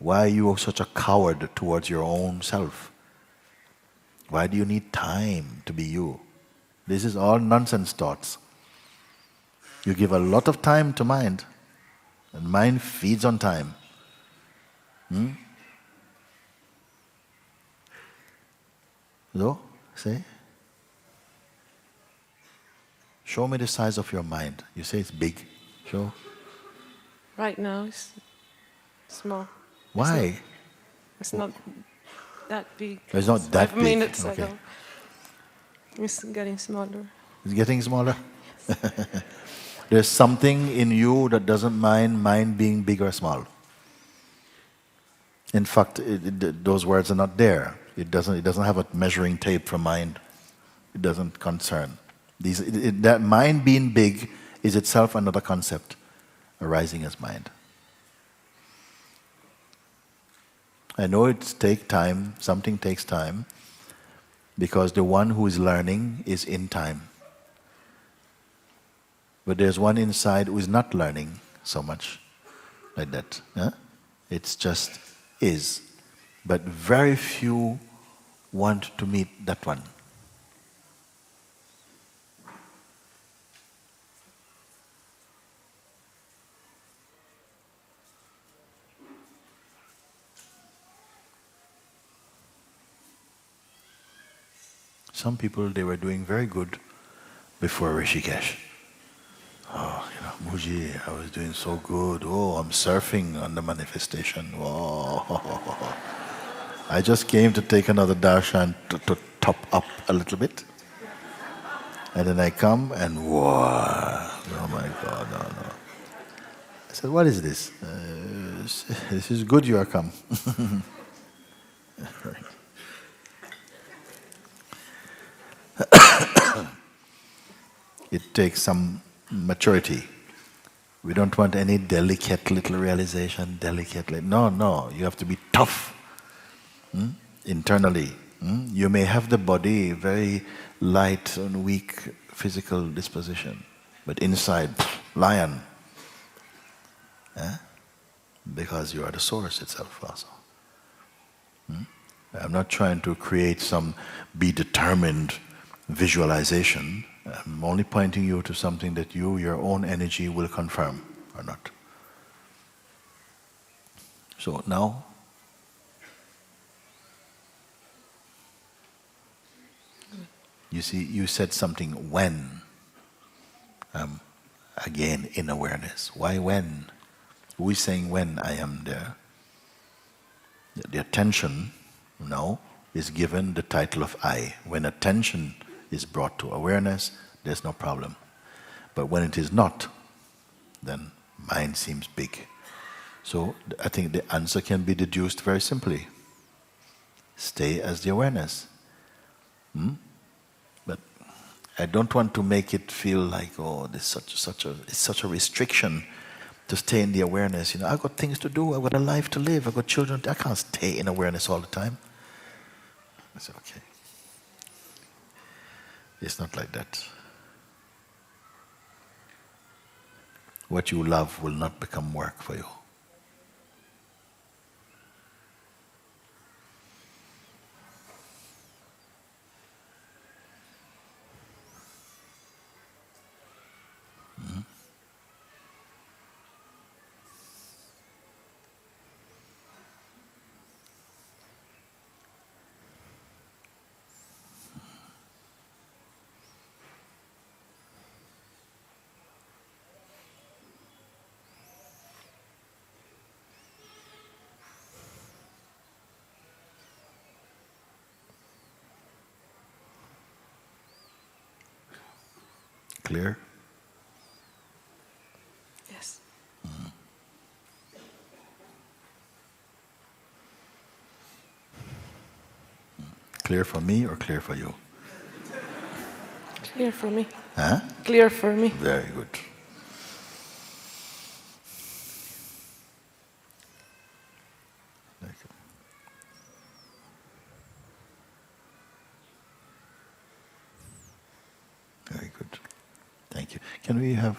Why are you such a coward towards your own self? Why do you need time to be you? This is all nonsense thoughts. You give a lot of time to mind, and mind feeds on time. So, say, show me the size of your mind. You say it's big. Show. Right now it's small. Why? It's not that big. It's not that 5 big. minutes Okay. ago. It's getting smaller. It's getting smaller? There's something in you that doesn't mind being big or small. In fact, those words are not there. It doesn't have a measuring tape for mind. It doesn't concern. That mind being big is itself another concept arising as mind. I know it takes time, something takes time, because the one who is learning is in time. But there's one inside who is not learning so much like that. Huh? It's just is. But very few want to meet that one. Some people, they were doing very good before Rishikesh. Oh, Mooji, I was doing so good. Oh, I'm surfing on the manifestation. Oh. I just came to take another darshan to top up a little bit. And then I come and whoa, oh my God, no. I said, what is this? This is good you are come. It takes some maturity. We don't want any delicate little realization, no, you have to be tough internally. You may have the body, very light and weak physical disposition, but inside, lion. Because you are the source itself also. I'm not trying to create some be determined visualization. I'm only pointing you to something that you, your own energy will confirm or not. So now, you see, you said something when. Again, in awareness. Why when? Who is saying when I am there? The attention now is given the title of I. When attention is brought to awareness, there's no problem. But when it is not, then mind seems big. So I think the answer can be deduced very simply. Stay as the awareness. But I don't want to make it feel like, oh, this it's such a restriction to stay in the awareness. I've got things to do, I've got a life to live, I've got children, I can't stay in awareness all the time. I said, okay. It's not like that. What you love will not become work for you. clear? Yes. Clear for me or clear for you? Clear for me. Huh? Clear for me. Very good. Thank you. Very good. Thank you. Can we have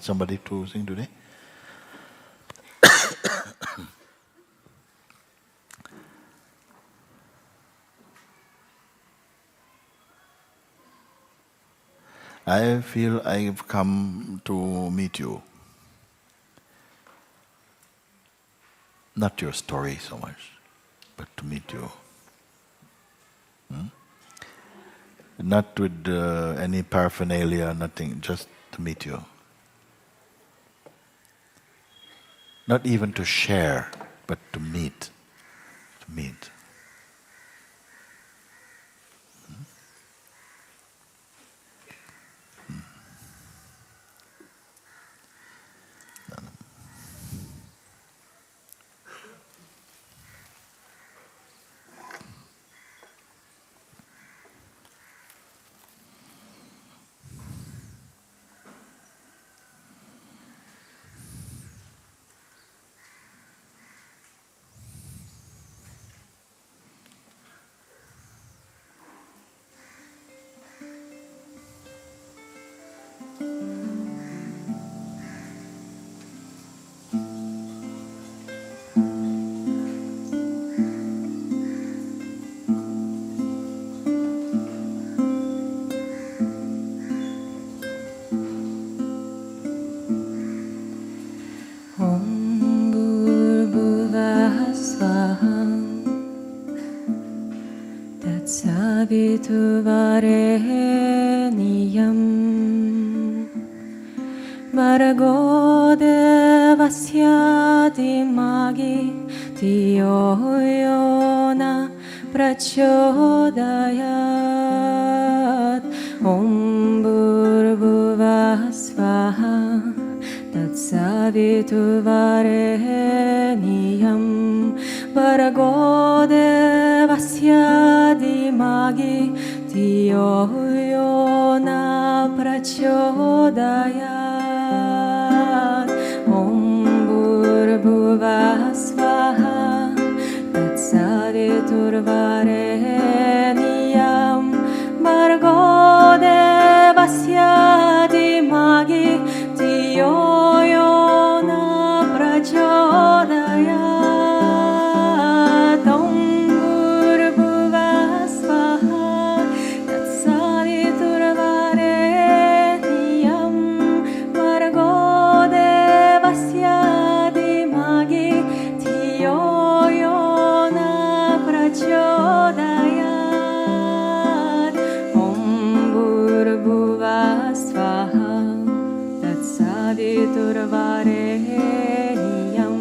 somebody to sing today? I feel I've come to meet you. Not your story so much, but to meet you. Not with any paraphernalia, nothing, just to meet you. Not even to share, but to meet. To meet. Saviturvareniyam Margo devasyadi magi Tiyoyona prachodayat Om Bhurbuva Svaha Tatsaviturvareniyam Margo devasyadi magi Tiyoyona prachodayat Om Bhurbuva Svaha Tatsaviturvareniyam Margo devasyadi magi Tiyoyona prachodayat Om Bhurbuva Svaha Tatsaviturvareniyam Margo devasyadi magi Tiyoyona prachodayat Om Bhurbuva Svaha Tatsaviturvareniyam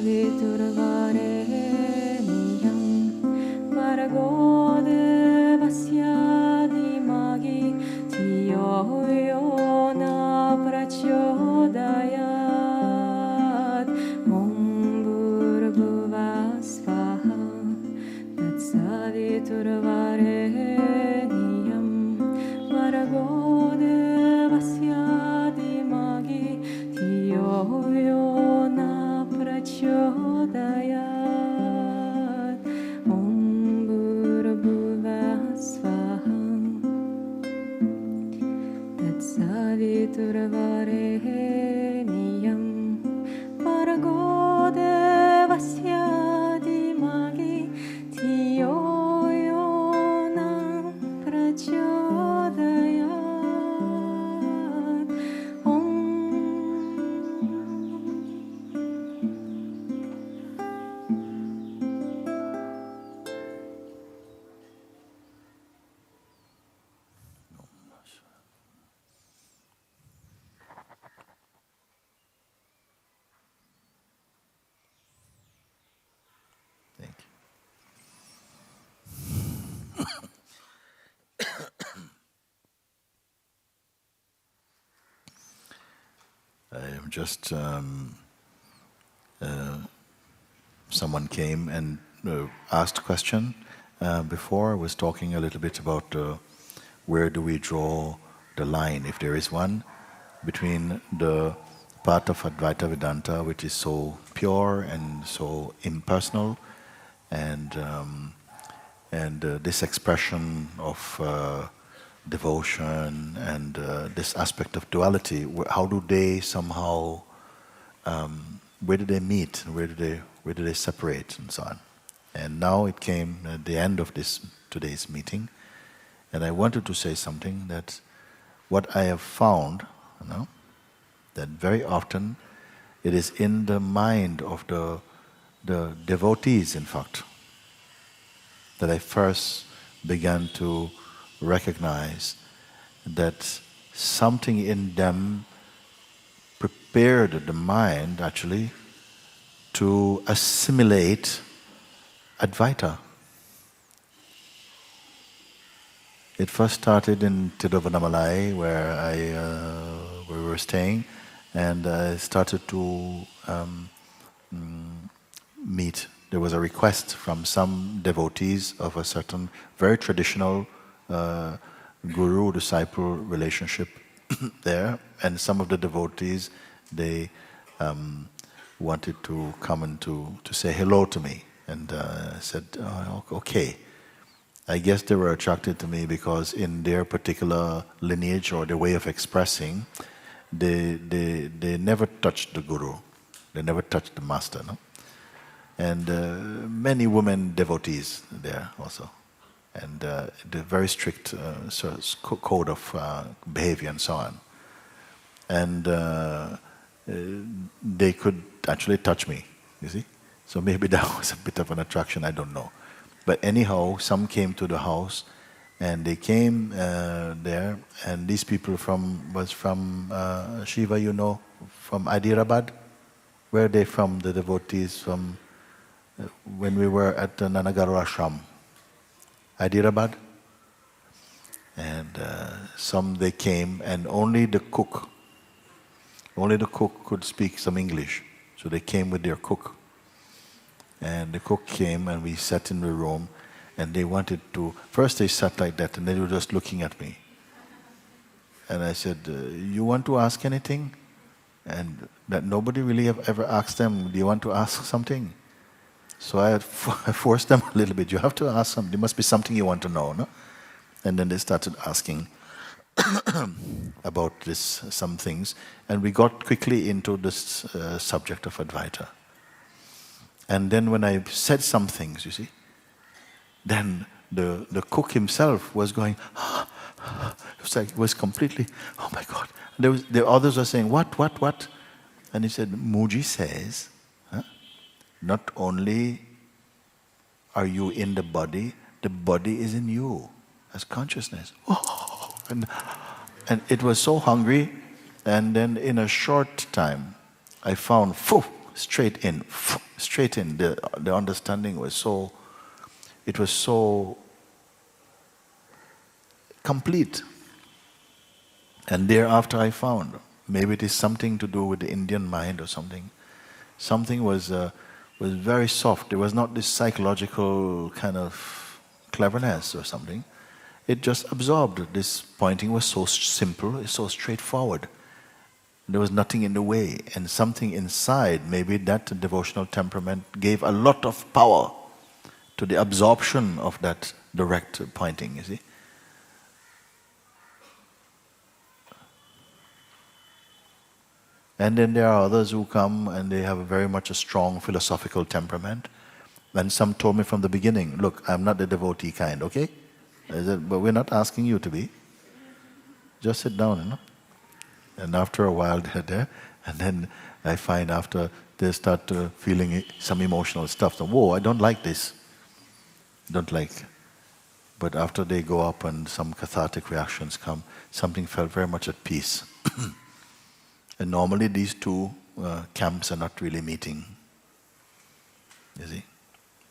di trovare niyam maragode vasya di magi tiyo yona prachodayat om bhurabhuva svaha tatsadi trovare niyam maragode vasya di magi tiyo yona prachodayat om bhurabhuva svaha tatsadi trovare niyam maragode vasya di magi tiyo yona prachodayat om. Thank you. I am just someone came and asked a question. Before I was talking a little bit about where do we draw the line, if there is one, between the part of Advaita Vedanta which is so pure and so impersonal, and this expression of devotion and this aspect of duality. How do they somehow? Where do they meet? Where do they separate, and so on? And now it came at the end of today's meeting, and I wanted to say something, that what I have found, that very often it is in the mind of the devotees, in fact, that I first began to recognize that something in them prepared the mind actually to assimilate Advaita. It first started in Tiruvannamalai, where we were staying, and I started to meet. There was a request from some devotees of a certain very traditional guru-disciple relationship there, and some of the devotees, they wanted to come and to say hello to me, and I said, oh, okay. I guess they were attracted to me because in their particular lineage or their way of expressing, they never touched the guru, they never touched the master, no? And many women devotees there also, and the very strict code of behavior and so on. And they could actually touch me, you see. So maybe that was a bit of an attraction, I don't know. But anyhow, some came to the house, and they came there, and these people was from Shiva, from Hyderabad. Where are they from, the devotees from when we were at the Nanagaru Ashram? Hyderabad? And some they came, and only the cook could speak some English. So they came with their cook. And the cook came, and we sat in the room, and they wanted to, first they sat like that, and they were just looking at me. And I said, you want to ask anything? And that nobody really have ever asked them, do you want to ask something? So I forced them a little bit, you have to ask something, there must be something you want to know, no? And then they started asking about some things, and we got quickly into this subject of Advaita. And then when I said some things, you see, then the cook himself was going, it was completely, oh my God. The others were saying, what? And he said, Mooji says, not only are you in the body is in you as consciousness. Oh, and it was so hungry, and then in a short time, I found, straight in, straight in. The understanding was so, it was so complete. And thereafter I found, maybe it is something to do with the Indian mind or something. Something was very soft. It was not this psychological kind of cleverness or something. It just absorbed. This pointing was so simple, so straightforward. There was nothing in the way, and something inside, maybe that devotional temperament gave a lot of power to the absorption of that direct pointing, you see. And then there are others who come and they have very much a strong philosophical temperament. And some told me from the beginning, look, I'm not the devotee kind, okay? I said, but we're not asking you to be. Just sit down, you know. And after a while they're there, and then I find after they start feeling some emotional stuff. So, whoa, I don't like this. Don't like. But after they go up and some cathartic reactions come, something felt very much at peace. And normally these two camps are not really meeting. You see?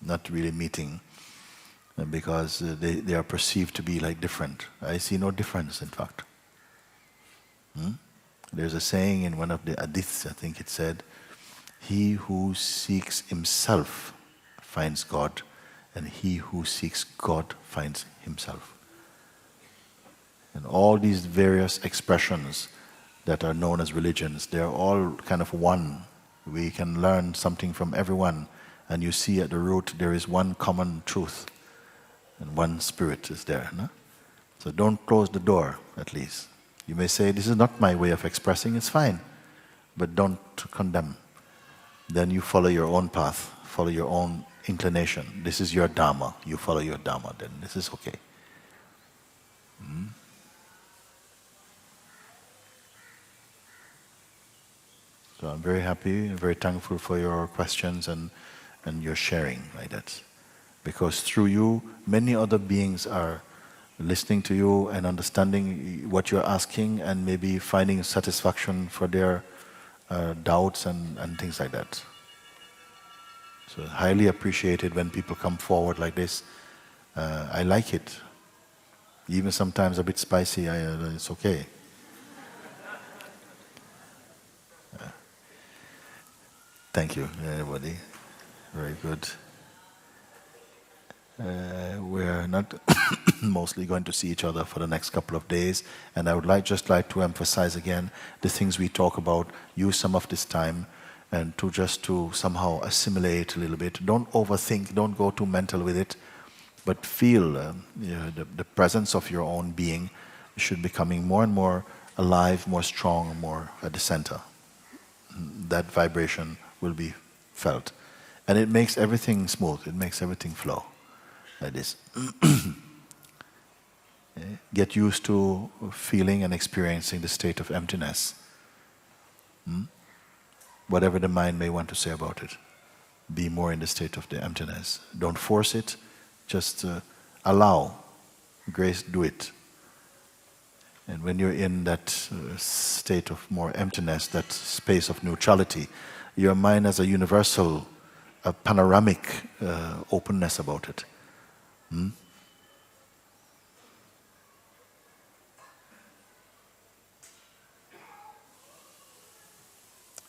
Not really meeting. Because they are perceived to be like different. I see no difference, in fact. There's a saying in one of the hadiths, I think it said, he who seeks himself finds God, and he who seeks God finds himself. And all these various expressions that are known as religions, they're all kind of one. We can learn something from everyone, and you see at the root there is one common truth, and one spirit is there. No? So don't close the door, at least. You may say, this is not my way of expressing, it's fine, but don't condemn. Then you follow your own path, follow your own inclination. This is your dharma, you follow your dharma, then this is okay. So I'm very happy and very thankful for your questions and your sharing like that. Because through you, many other beings are listening to you and understanding what you're asking and maybe finding satisfaction for their doubts and things like that. So highly appreciated when people come forward like this. I like it. Even sometimes a bit spicy, it's okay. Thank you, everybody. Very good. We're not mostly going to see each other for the next couple of days, and I would just like to emphasize again the things we talk about. Use some of this time and to somehow assimilate a little bit. Don't overthink, don't go too mental with it, but feel the presence of your own being should be becoming more and more alive, more strong, more at the center. That vibration will be felt. And it makes everything smooth, it makes everything flow. Like this. Get used to feeling and experiencing the state of emptiness. Whatever the mind may want to say about it, be more in the state of the emptiness. Don't force it, just allow. Grace, do it. And when you're in that state of more emptiness, that space of neutrality, your mind has a universal, a panoramic openness about it.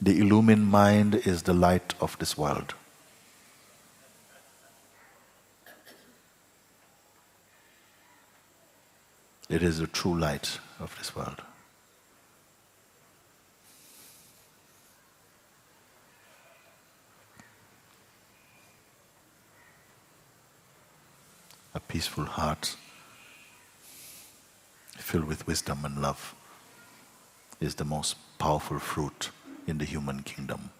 The illumined mind is the light of this world. It is the true light of this world. A peaceful heart filled with wisdom and love is the most powerful fruit in the human kingdom.